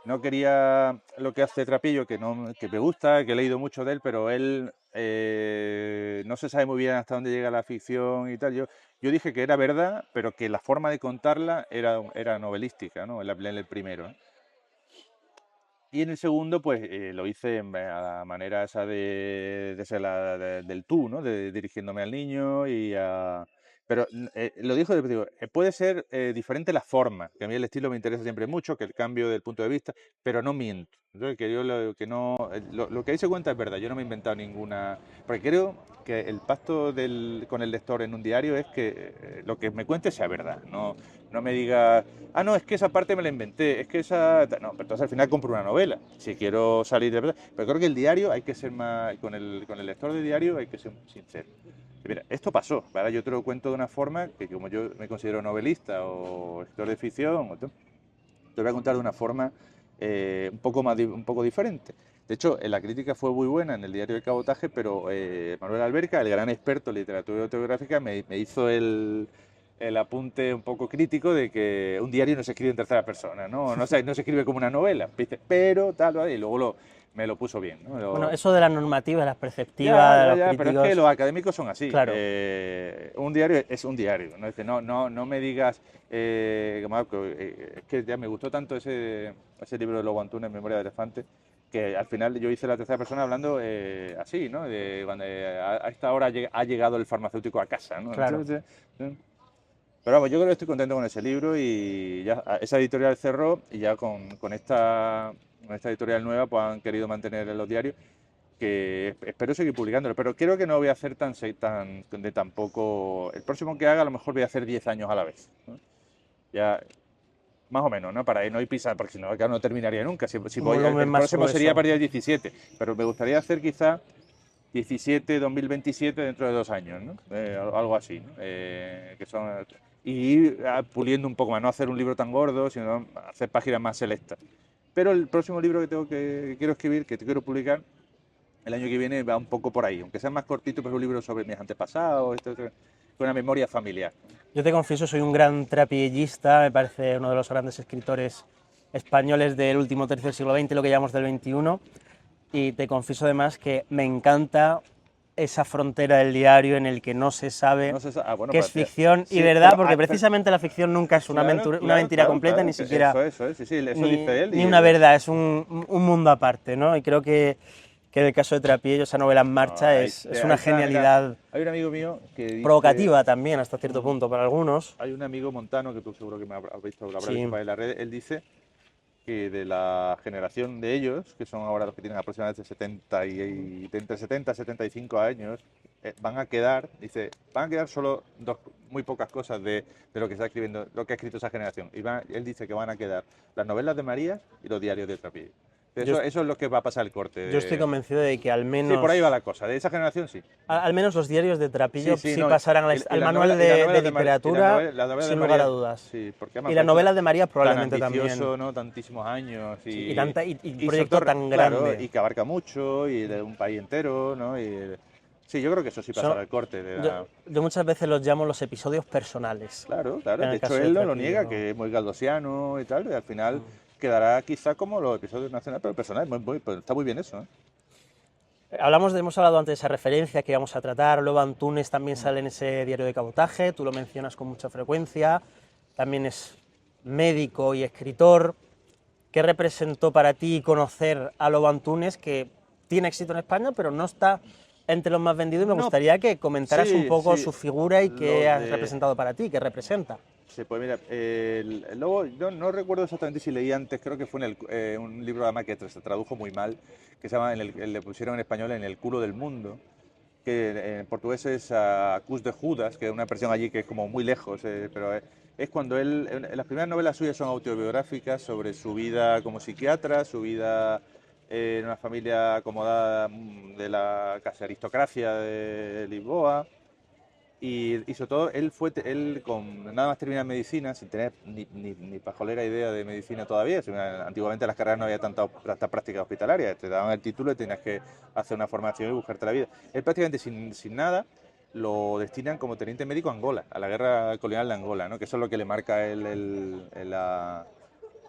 no quería lo que hace Trapillo, que me gusta, que he leído mucho de él, pero él no se sabe muy bien hasta dónde llega la ficción y tal. Yo dije que era verdad, pero que la forma de contarla era novelística, ¿no? En el primero, ¿no? Y en el segundo, pues lo hice a la manera esa de ser del tú, ¿no? De dirigiéndome al niño Pero lo digo, puede ser diferente la forma, que a mí el estilo me interesa siempre mucho, que el cambio del punto de vista, pero no miento. Entonces, que yo que no, lo que ahí se cuenta es verdad, yo no me he inventado ninguna. Porque creo que el pacto con el lector en un diario es que lo que me cuente sea verdad, no no me digas, ah, no, es que esa parte me la inventé, es que esa... No, pero entonces al final compro una novela, si quiero salir de... Pero creo que el diario hay que ser más... Con el lector de diario hay que ser sincero. Y mira, esto pasó, ¿vale? Yo te lo cuento de una forma que como yo me considero novelista o escritor de ficción, te voy a contar de una forma un poco diferente. De hecho, la crítica fue muy buena en el diario de Cabotaje, pero Manuel Alberca, el gran experto en literatura autobiográfica, me hizo el apunte un poco crítico de que un diario no se escribe en tercera persona, no se escribe como una novela, ¿viste? Pero tal, ¿vale? Y luego me lo puso bien, ¿no? Bueno, eso de las normativas, las perspectivas de los Ya, pero es que críticos... los académicos son así. Claro. Un diario es un diario, ¿no? No me digas, Marco, es que ya me gustó tanto ese libro de Lobo Antunes, Memoria de Elefante, que al final yo hice la tercera persona hablando así, ¿no? De cuando a esta hora ha llegado el farmacéutico a casa, ¿no? Claro. Entonces, pero vamos, yo creo que estoy contento con ese libro y ya esa editorial cerró y ya con esta editorial nueva pues han querido mantener en los diarios, que espero seguir publicándolo, pero creo que no voy a hacer tan poco. El próximo que haga a lo mejor voy a hacer 10 años a la vez, ¿no? Ya, más o menos, ¿no? Para no ir pisar, porque si no, acá no terminaría nunca. Si voy, el próximo sería para el 17, pero me gustaría hacer quizá 17, 2027 dentro de 2 años, ¿no? Algo así, ¿no? Que son, y ir puliendo un poco más, no hacer un libro tan gordo, sino hacer páginas más selectas. Pero el próximo libro que quiero escribir, que quiero publicar, el año que viene va un poco por ahí, aunque sea más cortito, pero es un libro sobre mis antepasados, con una memoria familiar. Yo te confieso, soy un gran trapillista, me parece uno de los grandes escritores españoles del último tercio del siglo XX, lo que llamamos del XXI, y te confieso además que me encanta esa frontera del diario en el que no se sabe bueno, qué es ficción y verdad, porque precisamente la ficción nunca es una mentira completa, ni siquiera eso dice él, ni una verdad, es un mundo aparte, ¿no? Y creo que en el caso de Trappiello, esa novela en marcha es una genialidad. Mira, hay un amigo mío que dice, provocativa también, hasta cierto punto, para algunos. Hay un amigo montano, que tú seguro que me habrás visto en la red, él dice que de la generación de ellos, que son ahora los que tienen aproximadamente entre 70 y 75 años, van a quedar solo muy pocas cosas de lo que está escribiendo, lo que ha escrito esa generación. Él dice que van a quedar las novelas de María y los diarios de Trappiello. Eso es lo que va a pasar el corte. Yo estoy convencido de que al menos... Sí, por ahí va la cosa. De esa generación sí. Al menos los diarios de Trappiello sí pasarán al manual de literatura, sin lugar a dudas. Sí, porque y las novelas de María probablemente tan ambicioso, también. ¿no? Tantísimos años. Y un proyecto tan grande. Claro, y que abarca mucho, y de un país entero, ¿no? Sí, yo creo que eso sí pasará al corte. Yo muchas veces los llamo los episodios personales. Claro. De hecho, él no lo niega, que es muy galdosiano y tal, y al final... quedará quizá como los episodios nacionales, pero personales, pues está muy bien eso, ¿eh? Hemos hablado antes de esa referencia que íbamos a tratar, Lobo Antunes también sale en ese diario de Cabotaje, tú lo mencionas con mucha frecuencia, también es médico y escritor. ¿Qué representó para ti conocer a Lobo Antunes, que tiene éxito en España, pero no está entre los más vendidos? Y me gustaría que comentaras un poco su figura y qué ha representado para ti, qué representa. Sí, pues mira, luego no recuerdo exactamente si leí antes, creo que fue en un libro además que se tradujo muy mal, que se llama, le pusieron en español En el culo del mundo, que en portugués es Acus de Judas, que es una expresión allí que es como muy lejos, pero es cuando las primeras novelas suyas son autobiográficas sobre su vida como psiquiatra, su vida en una familia acomodada de la casi aristocracia de Lisboa. Y sobre todo, él con nada más terminar medicina, sin tener ni pajolera idea de medicina todavía. Antiguamente en las carreras no había tanta práctica hospitalaria, te daban el título y tenías que hacer una formación y buscarte la vida. Él prácticamente sin nada lo destinan como teniente médico a Angola, a la guerra colonial de Angola, ¿no? Que eso es lo que le marca a él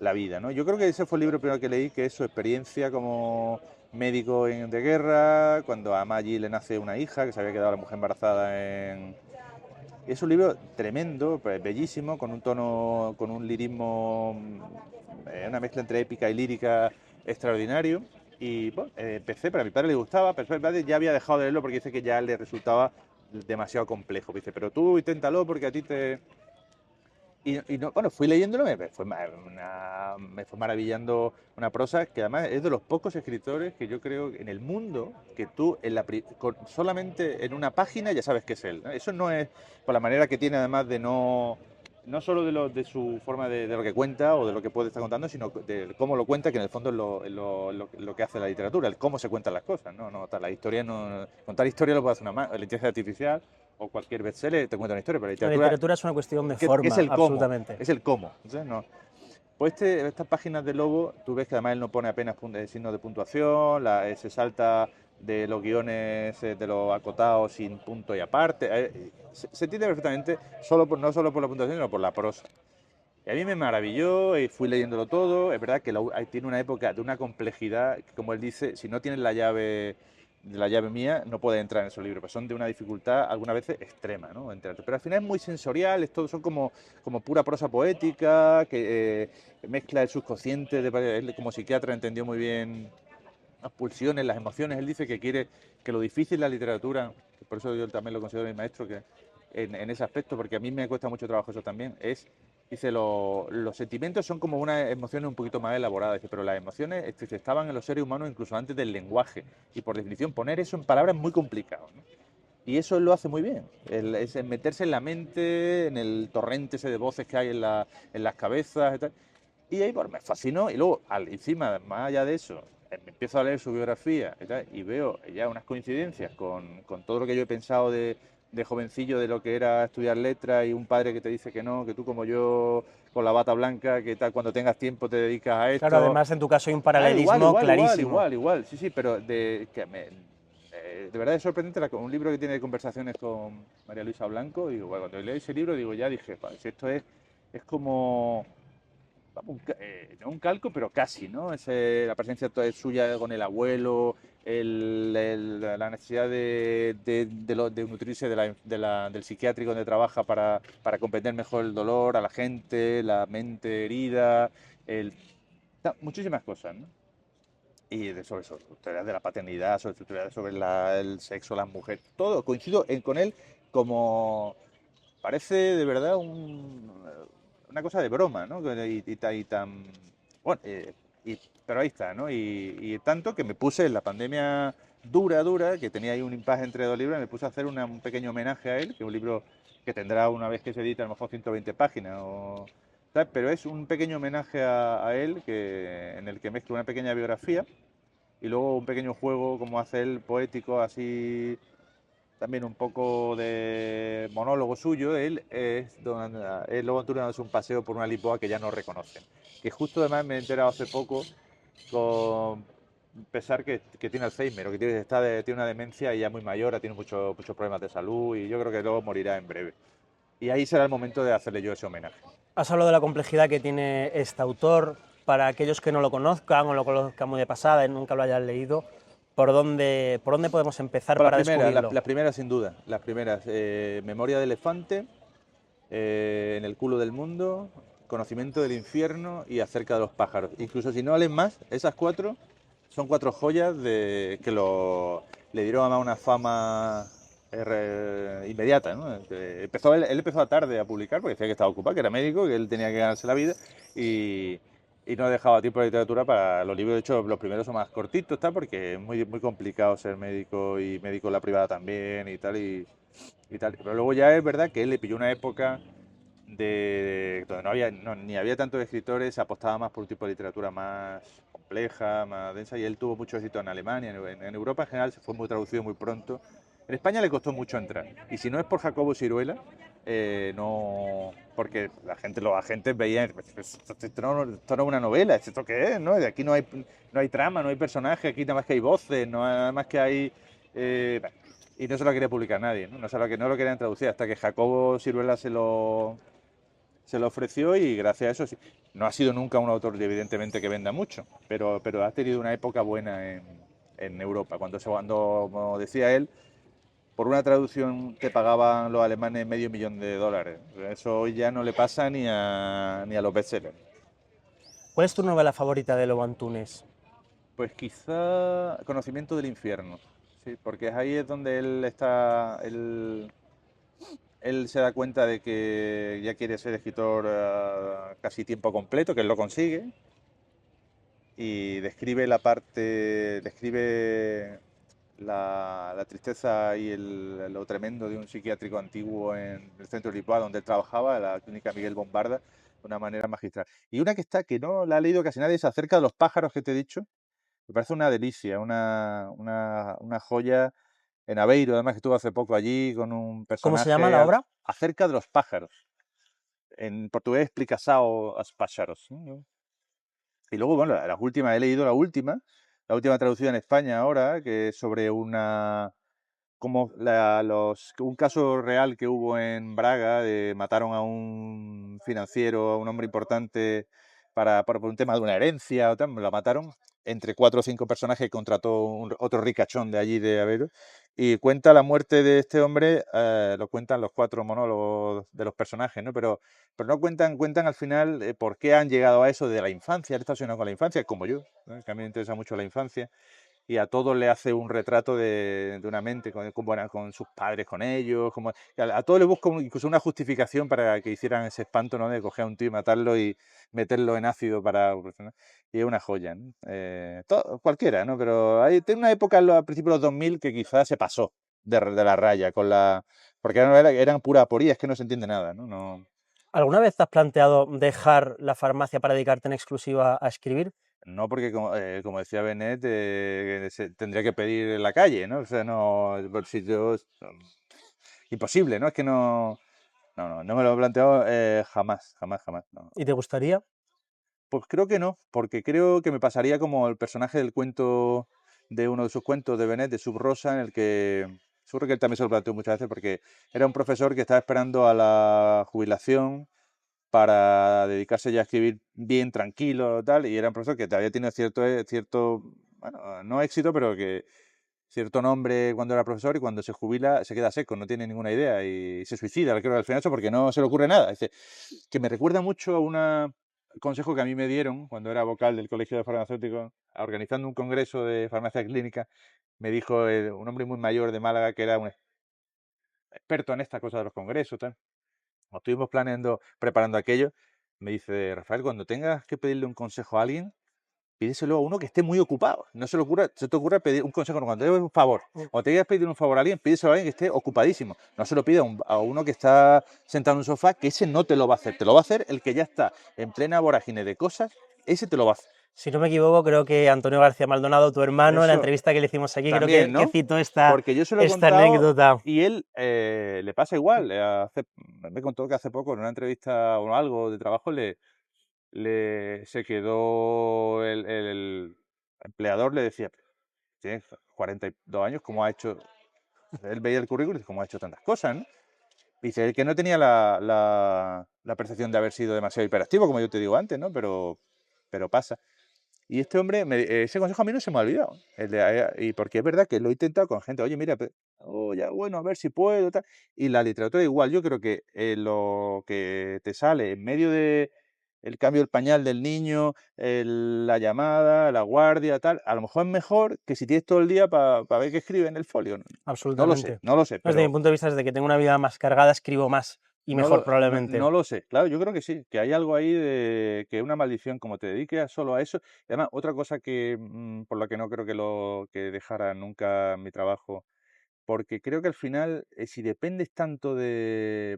la vida, ¿no? Yo creo que ese fue el libro primero que leí, que es su experiencia como médico de guerra, cuando a Maggi le nace una hija, que se había quedado la mujer embarazada Es un libro tremendo, bellísimo, con un tono, con un lirismo, una mezcla entre épica y lírica extraordinario. Y bueno, empecé, pero a mi padre le gustaba, pero mi padre ya había dejado de leerlo porque dice que ya le resultaba demasiado complejo. Dice, pero tú inténtalo porque a ti te... Y no, bueno, fui leyéndolo, me fue maravillando una prosa que además es de los pocos escritores que yo creo en el mundo que tú solamente en una página ya sabes que es él, ¿no? Eso no es por la manera que tiene además de no no solo de su forma de lo que cuenta o de lo que puede estar contando, sino de cómo lo cuenta, que en el fondo es lo que hace la literatura, el cómo se cuentan las cosas, ¿no? La historia no, contar historia lo puede hacer la inteligencia artificial o cualquier bestseller te cuenta una historia, pero la La literatura, literatura es una cuestión de ¿qué es forma, el cómo? absolutamente. Es el cómo. Entonces, no. Pues estas páginas de Lobo, tú ves que además él no pone apenas signos de puntuación, se salta de los guiones, de los acotados sin punto y aparte. Se entiende perfectamente, no solo por la puntuación, sino por la prosa. Y a mí me maravilló y fui leyéndolo todo. Es verdad que tiene una época de una complejidad que, como él dice, si no tienes la llave mía, no puedes entrar en esos libros, pues son de una dificultad algunas veces extrema, ¿no? Pero al final es muy sensorial, son como pura prosa poética, que mezcla el subconsciente, él como psiquiatra entendió muy bien las pulsiones, las emociones. Él dice que quiere que lo difícil de la literatura, que por eso yo también lo considero mi maestro, que en ese aspecto, porque a mí me cuesta mucho trabajo eso también, dice, los sentimientos son como unas emociones un poquito más elaboradas, dice, pero las emociones estaban en los seres humanos incluso antes del lenguaje, y por definición poner eso en palabras es muy complicado, ¿no? Y eso él lo hace muy bien, es meterse en la mente, en el torrente ese de voces que hay en las cabezas y tal. Y ahí pues, me fascinó. Y luego, encima, más allá de eso, me empiezo a leer su biografía y veo ya unas coincidencias con todo lo que yo he pensado de jovencillo, de lo que era estudiar letras y un padre que te dice que no, que tú como yo, con la bata blanca, que tal, cuando tengas tiempo te dedicas a Claro, esto. además en tu caso hay un Claro, igual, paralelismo igual, igual, clarísimo. igual, igual. Sí, sí, pero de verdad es sorprendente un libro que tiene conversaciones con María Luisa Blanco. Digo, bueno, cuando leí ese libro, digo, ya dije, "Joder, si esto es como vamos, no un calco, pero casi, ¿no? La presencia toda suya con el abuelo, la necesidad de nutrirse del psiquiátrico donde trabaja para comprender mejor el dolor a la gente, la mente herida, muchísimas cosas, ¿no? Y sobre teorías de la paternidad, sobre teorías sobre el sexo, las mujeres, todo. Coincido con él como parece de verdad una cosa de broma, ¿no? Y tan... Bueno, pero ahí está, ¿no? Y tanto que me puse en la pandemia dura, que tenía ahí un impasse entre dos libros, me puse a hacer un pequeño homenaje a él, que es un libro que tendrá una vez que se edita a lo mejor 120 páginas, ¿sabes? Pero es un pequeño homenaje a él en el que mezclo una pequeña biografía y luego un pequeño juego, como hace él, poético, así también un poco de monólogo suyo. Él luego dándose un paseo por una Lisboa que ya no reconocen. Que justo además me he enterado hace poco con pesar que tiene Alzheimer o que tiene una demencia y ya muy mayor, tiene muchos problemas de salud y yo creo que luego morirá en breve. Y ahí será el momento de hacerle yo ese homenaje. Has hablado de la complejidad que tiene este autor. Para aquellos que no lo conozcan o lo conozcan muy de pasada y nunca lo hayan leído, por dónde podemos empezar Bueno, para descubrirlo? las primeras sin duda, las primeras. Memoria de elefante, En el culo del mundo, Conocimiento del infierno y Acerca de los pájaros. Incluso si no valen más, esas cuatro son cuatro joyas le dieron además una fama inmediata, ¿no? Él empezó tarde a publicar porque decía que estaba ocupado, que era médico, que él tenía que ganarse la vida y, y no dejaba tiempo de literatura para los libros. De hecho, los primeros son más cortitos, tal, porque es muy complicado ser médico y médico en la privada también y tal. Y tal. Pero luego ya es verdad que él le pilló una época donde ni había tantos escritores, se apostaba más por un tipo de literatura más compleja, más densa, y él tuvo mucho éxito en Alemania, en Europa en general se fue muy traducido muy pronto. En España le costó mucho entrar, y si no es por Jacobo Siruela, no, porque los agentes veían, esto no es una novela, ¿esto qué es? ¿No? Aquí no hay trama, no hay personaje, aquí nada más que hay voces, nada más que hay... y no se lo quería publicar nadie, ¿no? No lo querían traducir hasta que Jacobo Siruela se lo ofreció y gracias a eso no ha sido nunca un autor evidentemente que venda mucho, pero ha tenido una época buena en Europa. Cuando, como decía él, por una traducción te pagaban los alemanes $500,000. Eso hoy ya no le pasa ni a los bestsellers. ¿Cuál es tu novela favorita de Lobo Antunes? Pues quizá Conocimiento del infierno, sí, porque ahí es donde él se da cuenta de que ya quiere ser escritor casi tiempo completo, que él lo consigue, y describe la tristeza y lo tremendo de un psiquiátrico antiguo en el centro de Lisboa donde él trabajaba, la clínica Miguel Bombarda, de una manera magistral. Y una que está, que no la ha leído casi nadie, es acerca de los pájaros que te he dicho. Me parece una delicia, una joya en Aveiro, además que estuvo hace poco allí con un ¿Cómo se llama personaje la obra? acerca de los pájaros. En portugués explica sao aos pájaros, ¿no? Y luego, bueno, las últimas, he leído la última traducida en España ahora, que es sobre un caso real que hubo en Braga, mataron a un financiero, a un hombre importante por un tema de una herencia o tal, lo mataron entre 4 o 5 personajes que contrató otro ricachón de allí de Aveiro, y cuenta la muerte de este hombre, lo cuentan los 4 monólogos de los personajes, ¿no? Pero no cuentan al final por qué han llegado a eso de la infancia, él está relacionado con la infancia, como yo, ¿no? Que a mí me interesa mucho la infancia, y a todos le hace un retrato de una mente con sus padres, con ellos, a todos le busca incluso una justificación para que hicieran ese espanto, ¿no? De coger a un tío y matarlo y meterlo en ácido ¿no? Y es una joya, ¿no? Cualquiera, ¿no? Pero tiene una época a principios de los 2000 que quizás se pasó de la raya porque eran pura aporía, es que no se entiende nada, ¿no? ¿Alguna vez te has planteado dejar la farmacia para dedicarte en exclusiva a escribir? No, porque como decía Benet, tendría que pedir en la calle, ¿no? O sea, no, por sitios imposible, ¿no? Es que no me lo he planteado jamás, no. ¿Y te gustaría? Pues creo que no, porque creo que me pasaría como el personaje del cuento, de uno de sus cuentos de Benet, de Sub Rosa, en el que, seguro que él también se lo planteó muchas veces, porque era un profesor que estaba esperando a la jubilación para dedicarse ya a escribir bien tranquilo tal, y era un profesor que todavía tiene cierto, bueno, no éxito, pero que cierto nombre cuando era profesor, y cuando se jubila se queda seco, no tiene ninguna idea y se suicida, creo que al final, eso porque no se le ocurre nada. Dice, que me recuerda mucho a un consejo que a mí me dieron cuando era vocal del Colegio de Farmacéuticos, organizando un congreso de farmacia clínica. Me dijo un hombre muy mayor de Málaga, que era un experto en esta cosa de los congresos, tal. Cuando estuvimos preparando aquello, me dice: Rafael, cuando tengas que pedirle un consejo a alguien, pídeselo a uno que esté muy ocupado. No se te ocurra pedir un consejo, no, cuando te un favor. Cuando te quieras pedir un favor a alguien, pídeselo a alguien que esté ocupadísimo. No se lo pida a uno que está sentado en un sofá, que ese no te lo va a hacer. Te lo va a hacer el que ya está en plena vorágine de cosas, ese te lo va a hacer. Si no me equivoco, creo que Antonio García Maldonado, tu hermano, en la Eso entrevista que le hicimos aquí, creo también, que ¿no? citó Porque yo se lo he esta contado anécdota. y él le pasa igual. Me contó que hace poco en una entrevista o algo de trabajo se quedó el empleador, le decía: tienes 42 años, ¿cómo ha hecho? Él veía el currículum y dice: ¿cómo ha hecho tantas cosas, no? Dice él que no tenía la percepción de haber sido demasiado hiperactivo, como yo te digo antes, ¿no? Pero pasa. Y este hombre, ese consejo a mí no se me ha olvidado. Y porque es verdad que lo he intentado con gente, oye, mira, ya, bueno, a ver si puedo, tal. Y la literatura igual, yo creo que lo que te sale en medio de el cambio del pañal del niño, la llamada, la guardia, tal, a lo mejor es mejor que si tienes todo el día para ver qué escribe en el folio. No lo sé, Absolutamente. no lo sé, Desde mi pero punto de vista, desde que tengo una vida más cargada, escribo más y mejor probablemente. no lo sé. Claro, yo creo que sí, que hay algo ahí de que es una maldición, como te dediques solo a eso. Y además, otra cosa por la que no creo que dejara nunca mi trabajo, porque creo que al final, si dependes tanto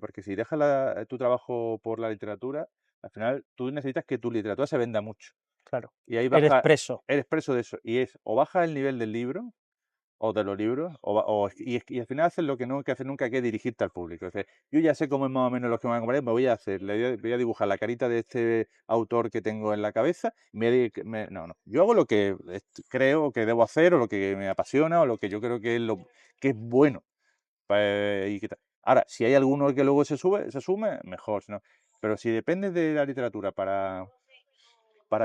porque si dejas tu trabajo por la literatura, al final tú necesitas que tu literatura se venda mucho. Claro. Y ahí Eres baja, preso. eres preso de eso. Y o baja el nivel del libro, o de los libros, y al final haces lo que no hay que hacer nunca, que es dirigirte al público. Es decir, yo ya sé cómo es más o menos lo que me van a comprar, me voy a hacer, voy a dibujar la carita de este autor que tengo en la cabeza, no, yo hago lo que creo que debo hacer, o lo que me apasiona, o lo que yo creo que es lo que es bueno. Ahora, si hay alguno que luego se sume, mejor, si no. Pero si dependes de la literatura para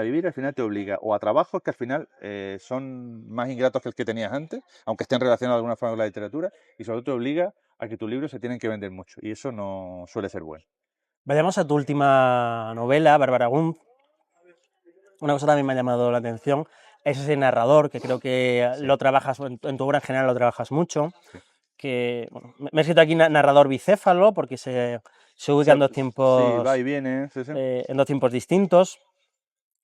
vivir, al final te obliga o a trabajos que al final son más ingratos que el que tenías antes, aunque estén relacionados de alguna forma con la literatura, y sobre todo te obliga a que tus libros se tienen que vender mucho, y eso no suele ser bueno. Vayamos a tu última novela, Bárbara Gump. Una cosa también me ha llamado la atención es ese narrador, que creo que Sí, lo trabajas, en tu obra en general lo trabajas mucho. sí. Que, bueno, me he escrito aquí narrador bicéfalo porque se ubica Sí, va y viene, sí, sí. en dos tiempos distintos.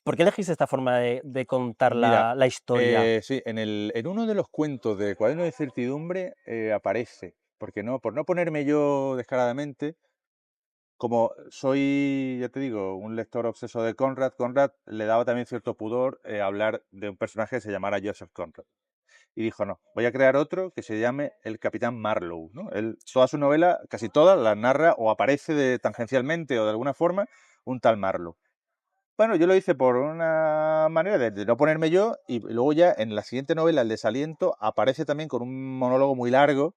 ¿Por qué elegiste esta forma de contar Mira, la historia? sí, en uno de los cuentos de Cuaderno de Certidumbre aparece, porque no, por no ponerme yo descaradamente, como soy, ya te digo, un lector obseso de Conrad le daba también cierto pudor hablar de un personaje que se llamara Joseph Conrad. Y dijo, no, voy a crear otro que se llame el Capitán Marlowe, ¿no? Él, toda su novela, casi todas, las narra o aparece tangencialmente o de alguna forma un tal Marlowe. Bueno, yo lo hice por una manera de no ponerme yo y luego ya en la siguiente novela, El desaliento, aparece también con un monólogo muy largo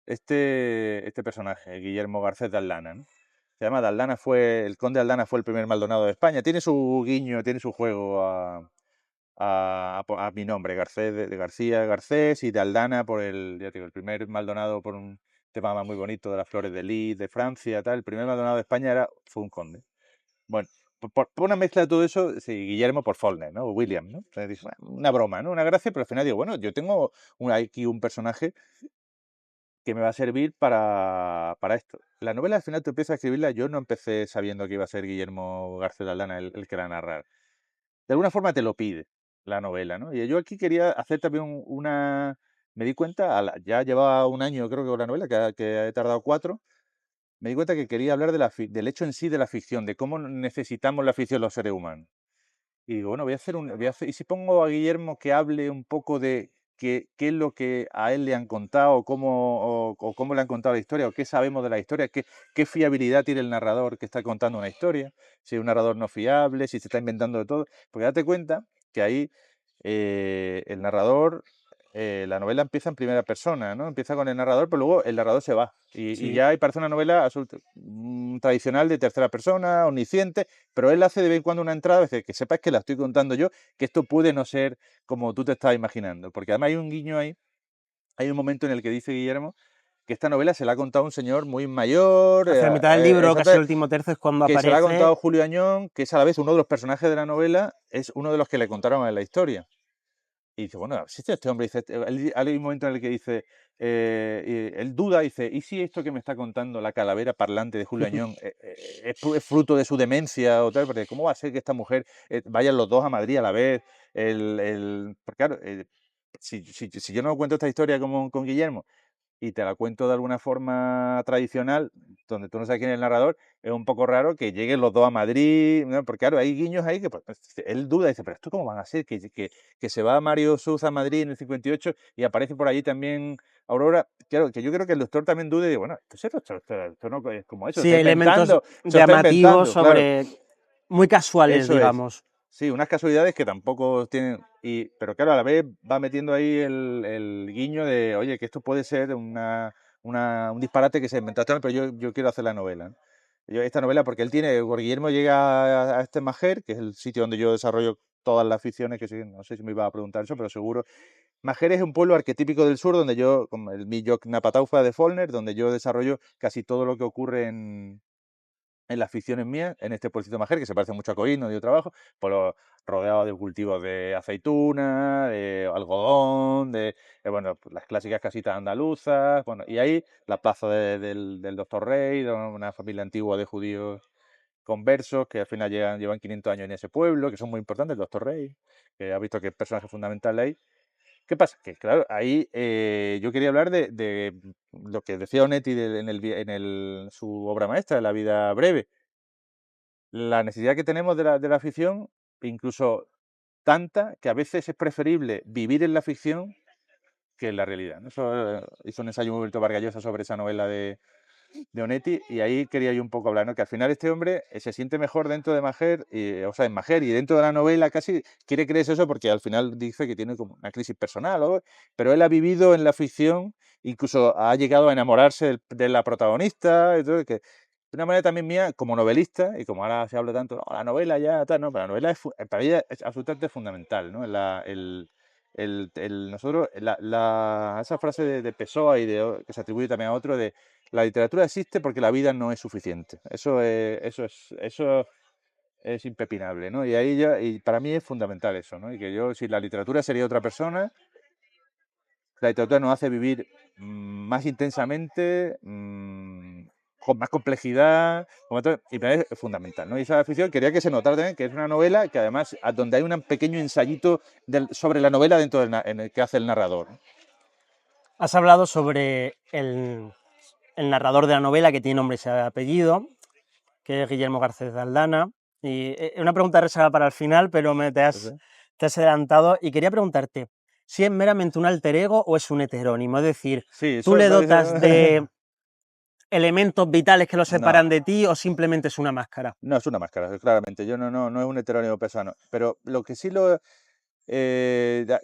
este personaje, Guillermo Garcés de Aldana, ¿no? Se llama el conde de Aldana fue el primer Maldonado de España. Tiene su guiño, tiene su juego a mi nombre, Garcés de García Garcés y de Aldana por ya te digo, el primer Maldonado por un tema muy bonito de las flores de lis, de Francia, tal. El primer Maldonado de España fue un conde. Bueno, por una mezcla de todo eso, sí, Guillermo por Faulkner, ¿no? William, ¿no? Entonces dices, "Bueno, una broma, ¿no? Una gracia, pero al final digo, bueno, yo tengo aquí un personaje que me va a servir para esto. La novela al final tú empiezas a escribirla, yo no empecé sabiendo que iba a ser Guillermo García de Aldana el que la narrar. De alguna forma te lo pide la novela, ¿no? Y yo aquí quería hacer también una... Me di cuenta, ya llevaba un año creo que con la novela, que he tardado 4, me di cuenta que quería hablar del hecho en sí de la ficción, de cómo necesitamos la ficción los seres humanos. Y digo, bueno, ¿y si pongo a Guillermo que hable un poco de qué es lo que a él le han contado, o cómo le han contado la historia, o qué sabemos de la historia, qué fiabilidad tiene el narrador que está contando una historia, si es un narrador no fiable, si se está inventando de todo? Porque date cuenta que ahí el narrador, la novela empieza en primera persona, ¿no? Empieza con el narrador, pero luego el narrador se va. Y Sí, ya parece una novela tradicional de tercera persona, omnisciente, pero él hace de vez en cuando una entrada, a veces que sepas que la estoy contando yo, que esto puede no ser como tú te estás imaginando. Porque además hay un guiño ahí, hay un momento en el que dice Guillermo que esta novela se la ha contado un señor muy mayor, hacia la mitad del libro, casi exacto, el último tercio es cuando que se la ha aparece. contado Julio Añón, que es a la vez uno de los personajes de la novela, es uno de los que le contaron en la historia. Y dice, bueno, si este hombre, dice, hay un momento en el que dice, él duda, dice, ¿y si esto que me está contando la calavera parlante de Julio Añón es fruto de su demencia o tal? Porque ¿cómo va a ser que esta mujer vayan los dos a Madrid a la vez? Porque claro, si yo no cuento esta historia con Guillermo, y te la cuento de alguna forma tradicional, donde tú no sabes quién es el narrador, es un poco raro que lleguen los dos a Madrid, ¿no? Porque claro, hay guiños ahí que pues, él duda, dice, pero ¿esto cómo van a ser? Que se va Mario Souza a Madrid en el 58 y aparece por allí también Aurora. Claro, que yo creo que el doctor también duda y dice, bueno, esto no es como eso, Sí, elementos se está llamativos inventando, claro. sobre muy casuales, Eso es. digamos. Sí, unas casualidades que tampoco tienen. Pero claro, a la vez va metiendo ahí el guiño de, oye, que esto puede ser un disparate que se inventaron, pero yo quiero hacer la novela, ¿no? Esta novela, porque Guillermo llega a este Majer, que es el sitio donde yo desarrollo todas las ficciones, que sí, no sé si me iba a preguntar eso, pero seguro. Majer es un pueblo arquetípico del sur, donde yo, como el Millok Napataufa de Follner, donde yo desarrollo casi todo lo que ocurre en las ficciones mías, en este pueblecito Majer, que se parece mucho a Coín, donde yo trabajo, rodeado de cultivos de aceituna, de algodón, bueno, pues las clásicas casitas andaluzas, bueno, y ahí la plaza del Doctor Rey, de una familia antigua de judíos conversos, que al final llevan 500 años en ese pueblo, que son muy importantes, el Doctor Rey, que ha visto que es personaje fundamental ahí. ¿Qué pasa? Que claro, ahí yo quería hablar de lo que decía Onetti su obra maestra, La vida breve, la necesidad que tenemos de la ficción, incluso tanta que a veces es preferible vivir en la ficción que en la realidad, ¿no? Eso hizo un ensayo muy bonito Vargas Llosa sobre esa novela de Onetti, y ahí quería yo un poco hablar, ¿no? Que al final este hombre se siente mejor dentro de Majer, o sea, en Majer y dentro de la novela casi quiere creerse eso porque al final dice que tiene como una crisis personal, pero él ha vivido en la ficción, incluso ha llegado a enamorarse de la protagonista, entonces, que de una manera también mía, como novelista, y como ahora se habla tanto, no, la novela ya, tal, no, pero la novela para ella es absolutamente fundamental, ¿no? Nosotros, esa frase de Pessoa que se atribuye también a otro, de la literatura existe porque la vida no es suficiente. Eso es impepinable, ¿no? Y para mí es fundamental eso, ¿no? Y que yo, si la literatura sería otra persona, la literatura nos hace vivir más intensamente, con más complejidad, y para mí es fundamental, ¿no? Y esa ficción quería que se notara también que es una novela que además, donde hay un pequeño ensayito sobre la novela dentro en el que hace el narrador, ¿no? Has hablado sobre el narrador de la novela, que tiene nombre y apellido, que es Guillermo Garcés de Aldana. Y una pregunta reservada para el final, pero te has adelantado. Y quería preguntarte si es meramente un alter ego o es un heterónimo. Es decir, Sí, ¿tú le dotas de elementos vitales que lo separan de ti o simplemente es una máscara? No, es una máscara, claramente. Yo no es un heterónimo pesano. Pero lo que sí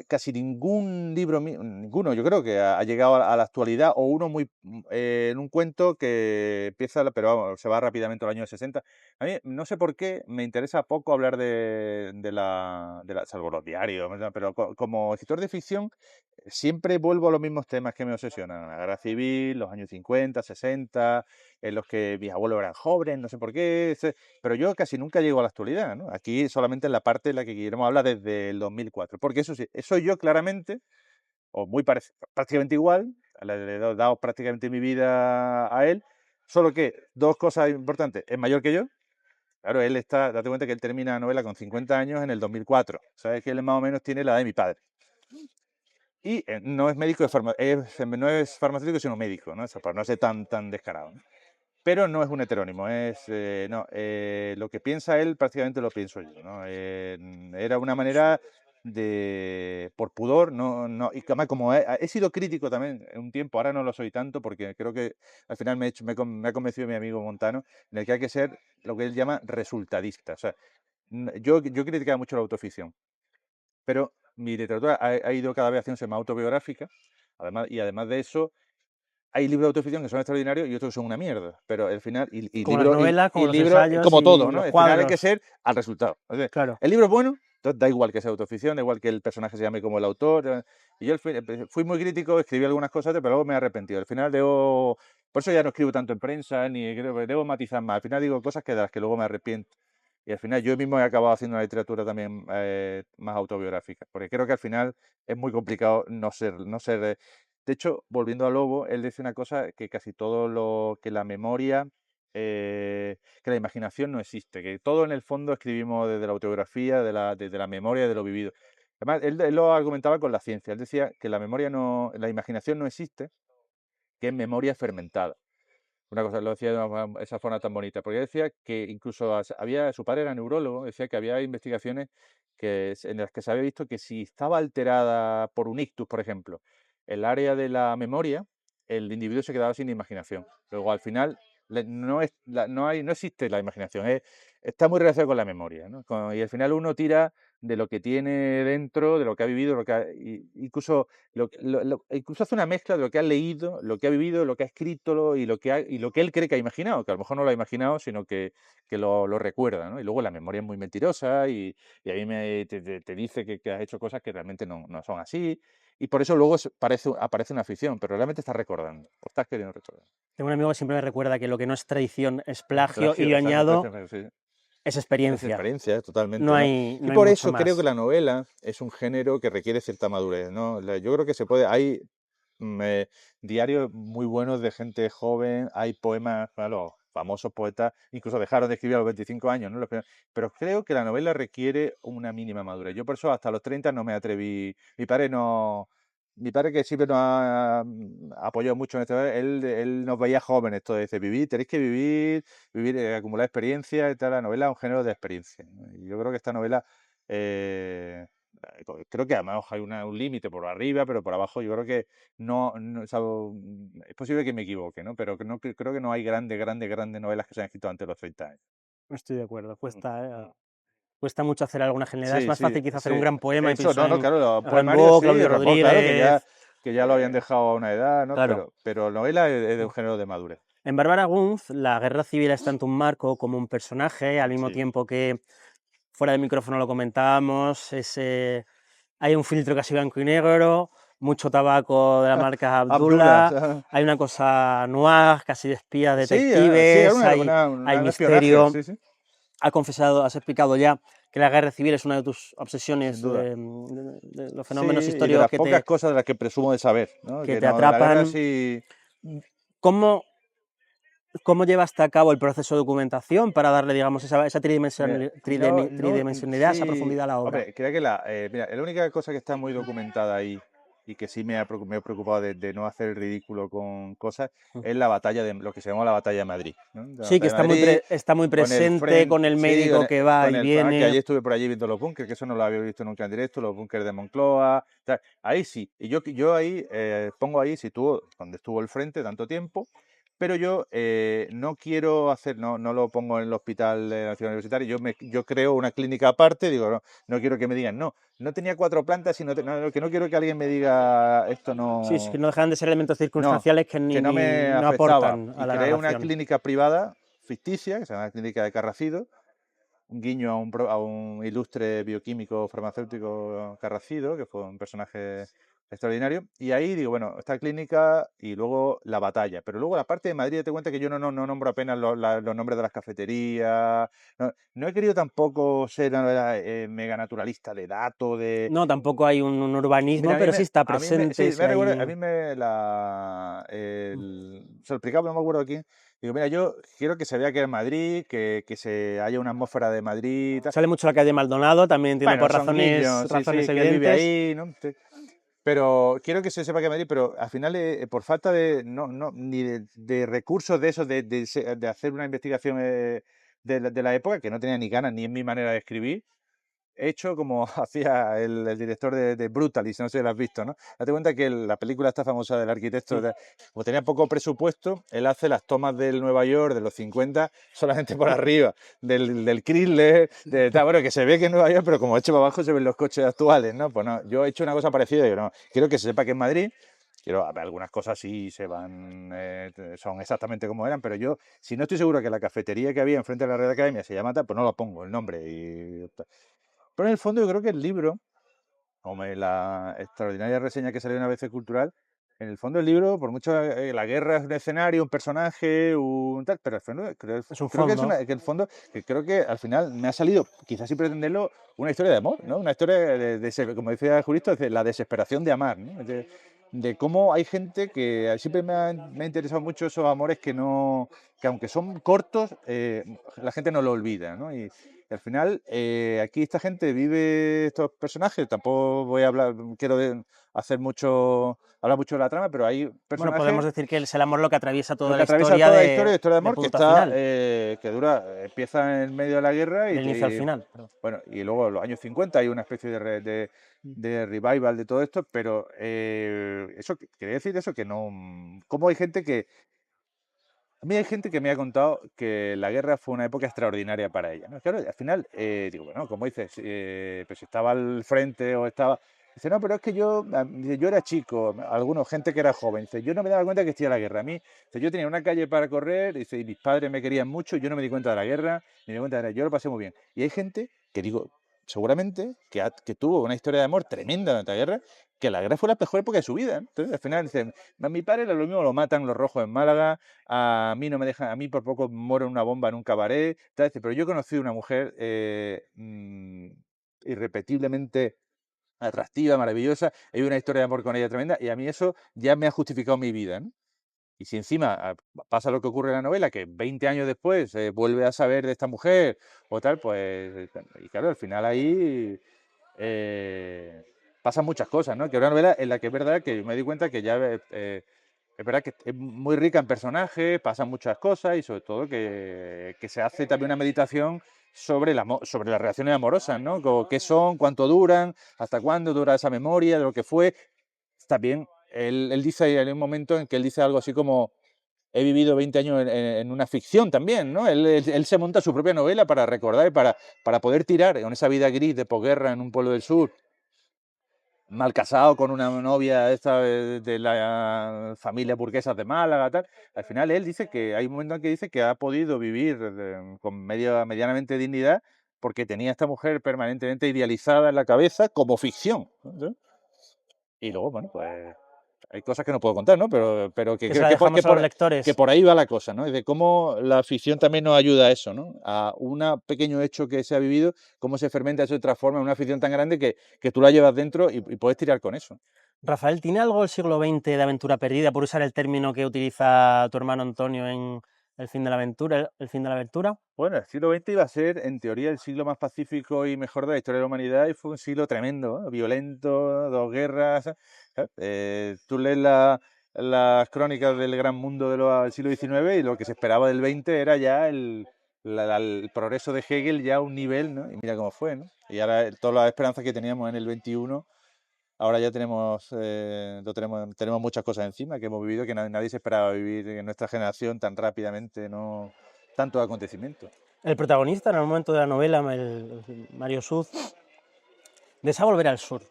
casi ningún libro, ninguno, yo creo que ha llegado a la actualidad, o uno en un cuento que empieza, pero vamos, se va rápidamente al año 60. A mí, no sé por qué, me interesa poco hablar salvo los diarios, pero como escritor de ficción, siempre vuelvo a los mismos temas que me obsesionan: la guerra civil, los años 50, 60, en los que mis abuelos eran jóvenes, no sé por qué, pero yo casi nunca llego a la actualidad, ¿no? Aquí solamente en la parte en la que Guillermo habla desde el 2004, porque eso sí, soy yo claramente, o prácticamente igual, le he dado prácticamente mi vida a él, solo que dos cosas importantes: es mayor que yo. Claro, date cuenta que él termina la novela con 50 años en el 2004, ¿sabes? Que él más o menos tiene la edad de mi padre. Y no es médico, no es farmacéutico, sino médico, ¿no? Para no ser tan descarado, ¿no? Pero no es un heterónimo, lo que piensa él prácticamente lo pienso yo, ¿no? Era una manera por pudor, y además como he sido crítico también un tiempo, ahora no lo soy tanto, porque creo que al final me ha convencido mi amigo Montano, en el que hay que ser lo que él llama resultadista. O sea, yo criticaba mucho la autoficción, pero mi literatura ha ido cada vez haciéndose más autobiográfica, además de eso, hay libros de autoficción que son extraordinarios y otros que son una mierda, pero al final, Como las novelas, como los libros, ensayos como y todo, ¿no? los Al final hay que cuadros. ser al resultado. Claro. El libro es bueno, entonces da igual que sea autoficción, da igual que el personaje se llame como el autor. Y yo fui muy crítico, escribí algunas cosas, pero luego me he arrepentido. Al final por eso ya no escribo tanto en prensa, ni creo que debo matizar más. Al final digo cosas de las que luego me arrepiento. Y al final yo mismo he acabado haciendo una literatura también más autobiográfica, porque creo que al final es muy complicado no ser. De hecho, volviendo a Lobo, él dice una cosa: que casi todo que la memoria, que la imaginación no existe, que todo en el fondo escribimos desde la autobiografía, desde la memoria, de lo vivido. Además, él lo argumentaba con la ciencia. Él decía que la imaginación no existe, que es memoria fermentada. Una cosa, lo decía de esa forma tan bonita, porque decía que incluso su padre era neurólogo, decía que había investigaciones en las que se había visto que si estaba alterada por un ictus, por ejemplo, el área de la memoria, el individuo se quedaba sin imaginación. Luego, al final, no existe la imaginación, está muy relacionado con la memoria, ¿no? Y al final uno tira de lo que tiene dentro, de lo que ha vivido, incluso hace una mezcla de lo que ha leído, lo que ha vivido, lo que ha escrito y lo que él cree que ha imaginado, que a lo mejor no lo ha imaginado, sino que lo recuerda, ¿no? Y luego la memoria es muy mentirosa y a mí te dice que has hecho cosas que realmente no son así, y por eso luego aparece una ficción, pero realmente estás recordando, o estás queriendo recordar. Tengo un amigo que siempre me recuerda que lo que no es tradición es plagio, y Plagio, yo exacto, añado, sí. es Es experiencia. experiencia, totalmente, No ¿no? hay Y por mucho eso creo que más. la novela es un género que requiere cierta madurez, ¿no? Yo creo que hay diarios muy buenos de gente joven, hay poemas, los famosos poetas incluso dejaron de escribir a los 25 años, ¿no? Pero creo que la novela requiere una mínima madurez. Yo por eso hasta los 30 no me atreví. Mi padre, que siempre nos ha apoyado mucho en esto, él nos veía jóvenes, todo dice: tenéis que vivir, acumular experiencia y tal. La novela es un género de experiencia, ¿no? Y yo creo que esta novela, creo que además hay un límite por arriba, pero por abajo yo creo que es posible que me equivoque, ¿no? Pero creo que no hay grandes novelas que se han escrito antes de los 30 años. Estoy de acuerdo. Cuesta mucho hacer alguna generalidad. Es Sí, más sí, fácil quizá hacer un sí. gran poema, y Eso, pienso en claro, los poemarios Rimbaud, sí, Claudio Rimbaud, claro, Rodríguez. que ya lo habían dejado a una edad, ¿no? Claro. Pero novela es de un género de madurez. En Bárbara Gunz, la guerra civil es tanto un marco como un personaje, al mismo Sí. tiempo que fuera del micrófono lo comentábamos, hay un filtro casi blanco y negro, mucho tabaco de la marca Abdullah, Abdullah. hay una cosa noir, casi de espías, Sí, sí, detectives, era hay un espionaje, misterio. sí, sí, Has explicado ya que la guerra civil es una de tus obsesiones, sin duda. de los Sí, fenómenos y de históricos las pocas cosas de las que presumo de saber, ¿no? que Que te no, de la guerra atrapan. sí. ¿Cómo ¿Cómo llevaste a cabo el proceso de documentación para darle, digamos, esa Mira, tridimensionalidad, esa sí, profundidad a la obra? hombre, creo que mira, la única cosa que está muy documentada ahí y que sí me he preocupado de no hacer el ridículo con cosas es la batalla de lo que se llama la batalla de Madrid, ¿no? La Sí, que batalla de Madrid está muy con el presente, con frente, el sí, médico que va y que viene. allí estuve por allí viendo los búnkeres, que eso no lo había visto nunca en directo, los búnkeres de Moncloa, tal. Ahí sí, y yo ahí pongo ahí, sitúo donde estuvo el frente tanto tiempo. Pero yo no quiero hacer, no lo pongo en el Hospital Nacional Universitario, yo creo una clínica aparte, digo, no quiero que me digan, no tenía 4 plantas, que no quiero que alguien me diga esto Sí, es que no, no dejan de ser elementos no, circunstanciales que que no me no afectaba. aportan a Y la creé una narración. clínica privada ficticia, que se llama la Clínica de Carracido, un guiño a un ilustre bioquímico farmacéutico Carracido, que fue un personaje extraordinario. Y ahí digo, bueno, esta clínica y luego la batalla. Pero luego la parte de Madrid, te cuenta que yo no nombro apenas los nombres de las cafeterías. No he querido tampoco ser mega naturalista de datos, de... No, tampoco hay un urbanismo, Mira, pero sí está presente, sí, sí me recuerda, a hay... mí se lo explicaba, no me acuerdo quién. Digo, mira, yo quiero que se vea que es Madrid, que se haya una atmósfera de Madrid y tal. Sale mucho la calle Maldonado, también entiendo Bueno, por son guiños, sí, razones sí, que él vive evidentes. ahí, ¿no? Pero quiero que se sepa que es Madrid, pero al final, por falta de, ni de recursos de esos, de hacer una investigación de la época, que no tenía ni ganas ni en mi manera de escribir, hecho como hacía el director de Brutalist, no sé si lo has visto, ¿no? Date cuenta que la película esta famosa del arquitecto, Sí. como tenía poco presupuesto, él hace las tomas del Nueva York de los 50 solamente por arriba, del Chrysler, bueno, que se ve que es Nueva York, pero como hecho para abajo se ven los coches actuales, ¿no? Pues no, yo he hecho una cosa parecida, yo no, quiero que se sepa que es Madrid. Quiero, a ver, algunas cosas sí son exactamente como eran, pero yo, si no estoy seguro que la cafetería que había enfrente de la Real Academia se llama tal, pues no lo pongo el nombre. Pero en el fondo yo creo que el libro, como en la extraordinaria reseña que salió en ABC Cultural, en el fondo el libro, por mucho la guerra es un escenario, un personaje, un tal, pero al fondo Es un creo que es fondo. que el fondo, que creo que al final me ha salido, quizás sin pretenderlo, una historia de amor, ¿no? Una historia como decía Jurista, de la desesperación de amar, ¿no? De cómo hay gente que siempre me ha interesado mucho esos amores que aunque son cortos, la gente no lo olvida, ¿no? Y al final, aquí esta gente vive estos personajes, tampoco voy a hablar, hablar mucho de la trama, pero hay Bueno, podemos personajes, decir que es el amor lo que atraviesa lo toda que la atraviesa historia toda la historia de de amor, que punto a está, final, que dura, empieza en el medio de la guerra del inicio al final. Perdón. bueno, y luego en los años 50 hay una especie de revival de todo esto, pero eso, quería decir eso, que no, cómo hay gente que, a mí hay gente que me ha contado que la guerra fue una época extraordinaria para ella, ¿no? Claro, al final, digo, bueno, como dices, pues estaba al frente o estaba... Dice, no, pero es que dice, yo era chico, algunos, gente que era joven, dice, yo no me daba cuenta que existía la guerra. A mí, dice, yo tenía una calle para correr, dice, y mis padres me querían mucho, yo no me di cuenta de la guerra, ni me di cuenta de la... Yo lo pasé muy bien. Y hay gente que digo, seguramente, que tuvo una historia de amor tremenda durante la guerra, que la guerra fue la mejor época de su vida. Entonces, al final, dice, a mi padre lo mismo lo matan los rojos en Málaga, a mí no me dejan, a mí por poco muero en una bomba en un cabaret, tal, pero yo he conocido una mujer irrepetiblemente atractiva, maravillosa, hay una historia de amor con ella tremenda y a mí eso ya me ha justificado mi vida, ¿no? Y si encima pasa lo que ocurre en la novela, que 20 años después vuelve a saber de esta mujer o tal, pues, y claro, al final ahí eh, pasan muchas cosas, ¿no? Que es una novela en la que es verdad que me di cuenta que ya es verdad que es muy rica en personajes, pasan muchas cosas y sobre todo que se hace también una meditación sobre, sobre las relaciones amorosas, ¿no? ¿Qué son? ¿Cuánto duran? ¿Hasta cuándo dura esa memoria de lo que fue? También él dice, hay un momento en que él dice algo así como, he vivido 20 años en una ficción también, ¿no? Él se monta su propia novela para recordar y para poder tirar en esa vida gris de posguerra en un pueblo del sur, mal casado con una novia esta de la familia burguesa de Málaga, tal. Al final él dice que hay un momento en que dice que ha podido vivir con medianamente dignidad porque tenía a esta mujer permanentemente idealizada en la cabeza como ficción, ¿no? Y luego, bueno, pues hay cosas que no puedo contar, ¿no? Pero Que se la dejamos a los que lectores. por ahí va la cosa, ¿no? Y de cómo la ficción también nos ayuda a eso, ¿no? A un pequeño hecho que se ha vivido, cómo se fermenta, eso se transforma en una ficción tan grande que tú la llevas dentro y puedes tirar con eso. Rafael, ¿tiene algo el siglo XX de aventura perdida, por usar el término que utiliza tu hermano Antonio el fin de la aventura, el fin de la aventura. Bueno, el siglo XX iba a ser, en teoría, el siglo más pacífico y mejor de la historia de la humanidad y fue un siglo tremendo, ¿eh? Violento, dos guerras. Tú lees las crónicas del gran mundo del siglo XIX y lo que se esperaba del XX era ya el progreso de Hegel ya a un nivel, ¿no? Y mira cómo fue, ¿no? Y ahora todas las esperanzas que teníamos en el XXI, ahora ya tenemos muchas cosas encima que hemos vivido que nadie se esperaba vivir en nuestra generación tan rápidamente, ¿no? Tantos acontecimientos. El protagonista en el momento de la novela, Mario Suz, desea volver al sur.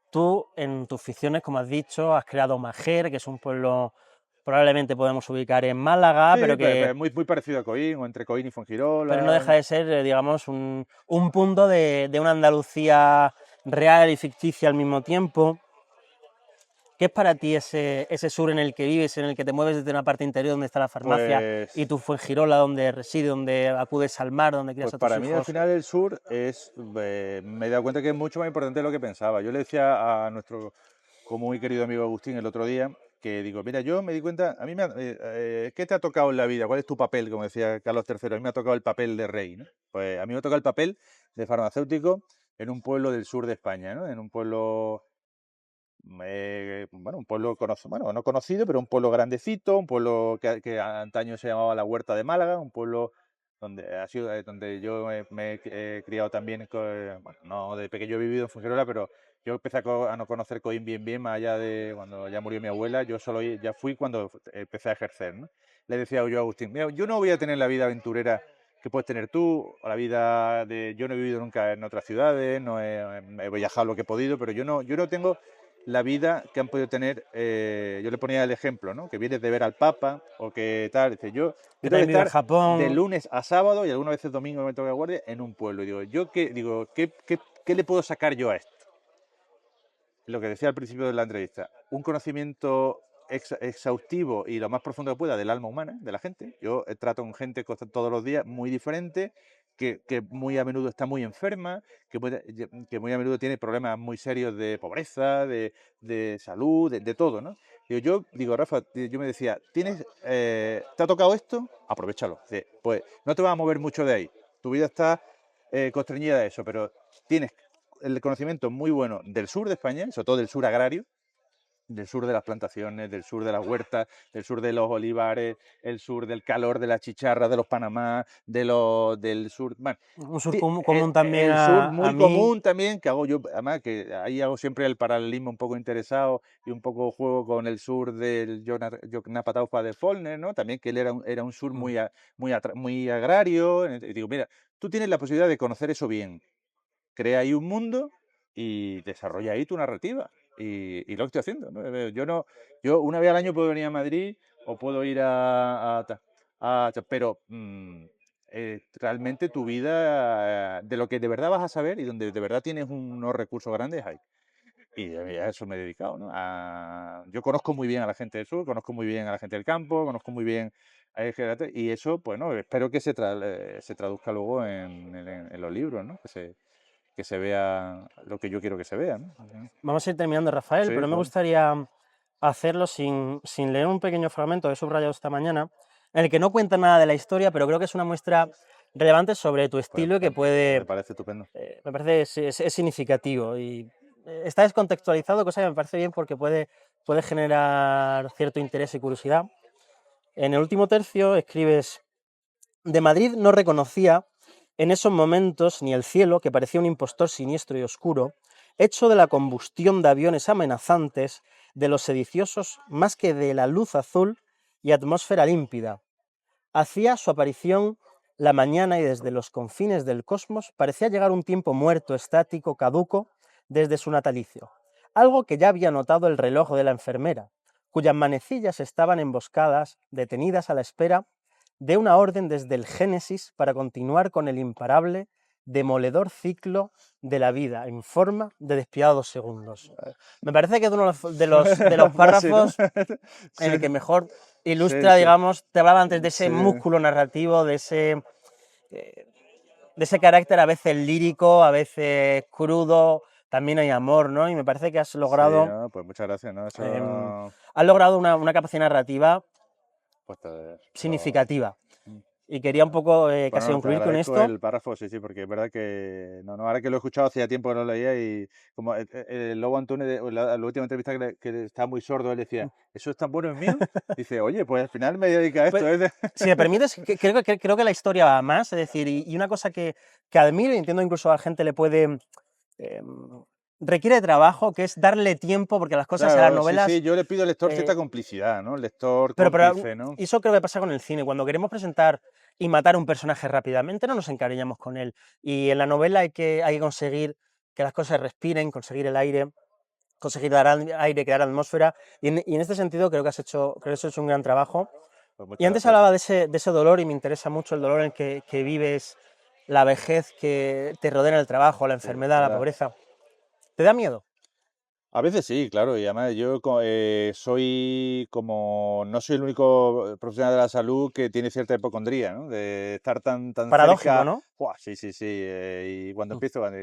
Tú, en tus ficciones, como has dicho, has creado Májer, que es un pueblo, probablemente podemos ubicar en Málaga, Sí, pero que muy parecido a Coín, o entre Coín y no Fuengirola. deja de ser, digamos, un punto de una Andalucía real y ficticia al mismo tiempo. ¿Qué es para ti ese sur en el que vives, en el que te mueves desde una parte interior donde está la farmacia y Pues, tu Fuengirola donde reside, donde acudes al mar, donde crías pues a tus para mí al hijos? final el sur me he dado cuenta que es mucho más importante de lo que pensaba. Yo le decía a nuestro como muy querido amigo Agustín el otro día, que digo, mira, yo me di cuenta, a mí ¿qué te ha tocado en la vida? ¿Cuál es tu papel? Como decía Carlos III, a mí me ha tocado el papel de rey, ¿no? Pues a mí me ha tocado el papel de farmacéutico en un pueblo del sur de España, ¿no? En un pueblo, bueno, un pueblo bueno, no conocido, pero un pueblo grandecito, un pueblo que antaño se llamaba la Huerta de Málaga, un pueblo donde yo me he criado también, bueno, no de pequeño he vivido en Fuengirola, pero yo empecé a no conocer Coín bien, más allá de cuando ya murió mi abuela, yo ya fui cuando empecé a ejercer, ¿no? Le decía yo a Agustín, mira, yo no voy a tener la vida aventurera que puedes tener tú, o la vida yo no he vivido nunca en otras ciudades, no he viajado lo que he podido, pero yo no tengo la vida que han podido tener, yo le ponía el ejemplo, ¿no? Que vienes de ver al Papa o que tal, dice, yo Que tengo que también vive en estar de Japón. lunes a sábado y algunas veces domingo me toca guardia en un pueblo. Y ¿qué le puedo sacar yo a esto? Lo que decía al principio de la entrevista, un conocimiento exhaustivo y lo más profundo que pueda del alma humana, de la gente. Yo trato con gente todos los días muy diferente, que muy a menudo está muy enferma, que muy a menudo tiene problemas muy serios de pobreza, de salud, de todo, ¿no? Yo digo, Rafa, yo me decía, ¿te ha tocado esto? Aprovechalo. Pues no te vas a mover mucho de ahí. Tu vida está constreñida de eso, pero tienes el conocimiento muy bueno del sur de España, sobre todo del sur agrario, del sur de las plantaciones, del sur de las huertas, del sur de los olivares, el sur del calor de la chicharra, de los Panamá, del sur. Bueno, Un sur común también el sur a muy mí. común también, que hago yo, además que ahí hago siempre el paralelismo un poco interesado y un poco juego con el sur del Yoknapataufa de Follner, ¿no? También que él era un sur muy agrario. Y digo, mira, tú tienes la posibilidad de conocer eso bien, crea ahí un mundo y desarrolla ahí tu narrativa. Y lo estoy haciendo, ¿no? Yo una vez al año puedo venir a Madrid o puedo ir pero realmente tu vida, de lo que de verdad vas a saber y donde de verdad tienes unos recursos grandes ahí. Y a eso me he dedicado, ¿no? Yo conozco muy bien a la gente del sur, conozco muy bien a la gente del campo, conozco muy bien a y eso, pues no, espero que se traduzca luego en los libros, ¿no? Que se vea lo que yo quiero que se vea, ¿no? Vamos a ir terminando, Rafael, Sí, pero me claro. gustaría hacerlo sin leer un pequeño fragmento que he subrayado esta mañana, en el que no cuenta nada de la historia, pero creo que es una muestra relevante sobre tu Pues, estilo y que me puede, parece estupendo. me parece es significativo y está descontextualizado, cosa que me parece bien porque puede generar cierto interés y curiosidad. En el último tercio escribes: de Madrid no reconocía en esos momentos ni el cielo, que parecía un impostor siniestro y oscuro, hecho de la combustión de aviones amenazantes, de los sediciosos, más que de la luz azul y atmósfera límpida. Hacía su aparición la mañana y desde los confines del cosmos parecía llegar un tiempo muerto, estático, caduco, desde su natalicio. Algo que ya había notado el reloj de la enfermera, cuyas manecillas estaban emboscadas, detenidas a la espera de una orden desde el Génesis para continuar con el imparable, demoledor ciclo de la vida en forma de despiadados segundos. Me parece que es uno de los Fácil, ¿no? párrafos en Sí, el que mejor sí, ilustra, sí. digamos, te hablaba antes de ese Sí, músculo narrativo, eh, de ese carácter a veces lírico, a veces crudo, también hay amor, ¿no? Y me parece que sí, no, pues muchas gracias, ¿no? eh, Eso. has logrado una capacidad narrativa respuesta significativa. Mm. Y quería un poco casi Bueno, te concluir con agradezco esto. el párrafo, sí, sí, porque es verdad que ahora que lo he escuchado hacía tiempo que no lo leía y como el Lobo Antunes, la última entrevista que estaba muy sordo, él decía, ¿eso es tan bueno en mío? Dice, oye, pues al final me dedica a esto. Pues, si me permites, creo que la historia va más, es decir, y una cosa que admiro y entiendo incluso a la gente le puede... requiere trabajo, que es darle tiempo, porque las cosas en las Claro, sí, novelas... sí, yo le pido al lector cierta eh, complicidad, ¿no? El lector pero cómplice, ¿no? eso creo que pasa con el cine. Cuando queremos presentar y matar a un personaje rápidamente, no nos encariñamos con él. Y en la novela hay que conseguir que las cosas respiren, conseguir el aire, conseguir dar aire, crear atmósfera. Y en este sentido creo que has hecho un gran trabajo. Pues Y muchas antes gracias. hablaba de ese dolor y me interesa mucho el dolor en el que vives, la vejez que te rodea en el trabajo, la enfermedad, la verdad. pobreza. ¿Te da miedo? A veces sí, claro, y además yo no soy el único profesional de la salud que tiene cierta hipocondría, ¿no? De estar tan Paradójico, cerca. ¿no? ¡Buah! Sí, sí, sí. Y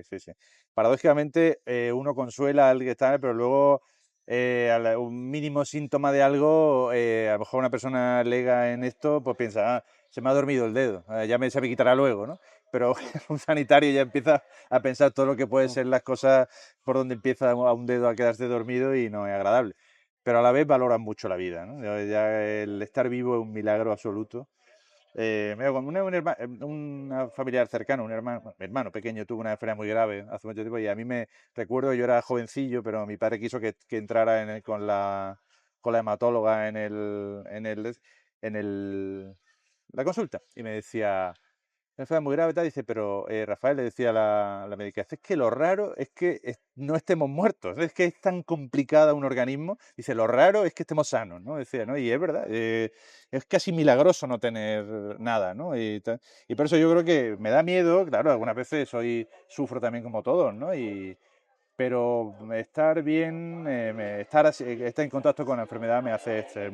sí, sí. Paradójicamente, uno consuela al que está, pero luego un mínimo síntoma de algo, a lo mejor una persona lega en esto, pues piensa, se me ha dormido el dedo, se me quitará luego, ¿no? Pero un sanitario ya empieza a pensar todo lo que pueden ser las cosas por donde empieza a un dedo a quedarse dormido y no es agradable. Pero a la vez valoran mucho la vida, ¿no? Ya el estar vivo es un milagro absoluto. Una familiar cercano, mi hermano pequeño, tuvo una enfermedad muy grave hace mucho tiempo y a mí me recuerdo, yo era jovencillo, pero mi padre quiso que entrara con la hematóloga en la consulta y me decía, una enfermedad muy grave, tal, dice, pero Rafael, le decía a la médica, es que lo raro es que no estemos muertos, es que es tan complicado un organismo, dice, lo raro es que estemos sanos, ¿no? Decía, ¿no? Y es verdad, es casi milagroso no tener nada, ¿no? Y por eso yo creo que me da miedo, claro, algunas veces sufro también como todos, ¿no? Pero estar bien, estar en contacto con la enfermedad me hace ser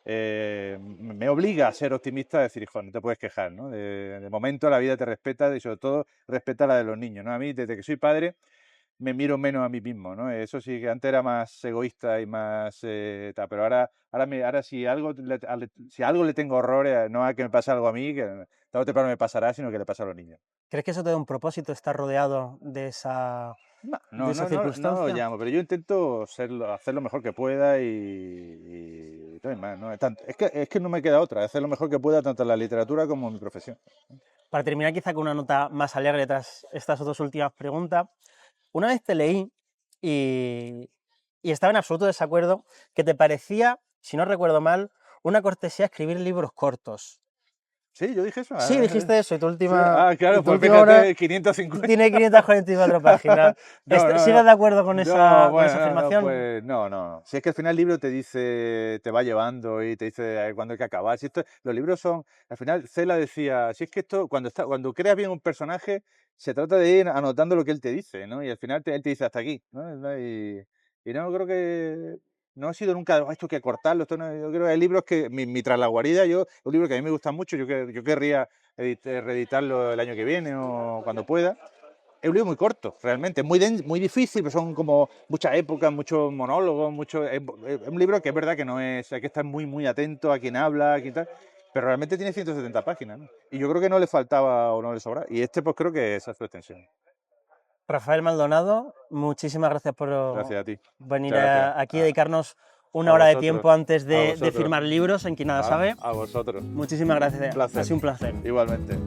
me obliga a ser optimista, a decir, hijo, no te puedes quejar, ¿no? De momento la vida te respeta y sobre todo respeta la de los niños, ¿no? A mí, desde que soy padre, me miro menos a mí mismo, ¿no? Eso sí, que antes era más egoísta y más pero ahora si si a algo le tengo horror, no a que me pase algo a mí, que tarde o temprano me pasará, sino que le pasa a los niños. ¿Crees que eso te da un propósito, estar rodeado de esa No lo circunstancia? llamo, pero yo intento hacer lo mejor que pueda y no hay más, ¿no? Es que no me queda otra, hacer lo mejor que pueda tanto en la literatura como en mi profesión. Para terminar quizá con una nota más alegre tras estas dos últimas preguntas, una vez te leí y estaba en absoluto desacuerdo que te parecía, si no recuerdo mal, una cortesía escribir libros cortos. Sí, yo dije eso. Sí, dijiste eso, y tu Sí. última, Claro, pues obra fíjate, 550. tiene 544 páginas. No, ¿Sigues de acuerdo con no, con esa bueno, afirmación? pues no. Si es que al final el libro te dice, te va llevando y te dice cuándo hay que acabar. Si los libros son, al final Cela decía, si es que esto, cuando creas bien un personaje, se trata de ir anotando lo que él te dice, ¿no? Y al final él te dice hasta aquí, ¿no? Y no, creo que no ha sido nunca, esto hay que cortarlo, yo creo que hay libros que, mi Tras la guarida, un libro que a mí me gusta mucho, yo querría reeditarlo el año que viene o cuando pueda. Es un libro muy corto, realmente, muy difícil, pero son como muchas épocas, muchos monólogos, es un libro que es verdad que no es, hay que estar muy atento a quien habla, a quien tal, pero realmente tiene 170 páginas, ¿no? Y yo creo que no le faltaba o no le sobraba, y pues creo que esa es su extensión. Rafael Maldonado, muchísimas gracias por Gracias a ti. venir Muchas gracias. aquí y dedicarnos A una hora de vosotros. tiempo antes A de vosotros. firmar libros en Quien Nada Sabe. A vosotros. Muchísimas gracias, Placer. ha sido un placer. Igualmente.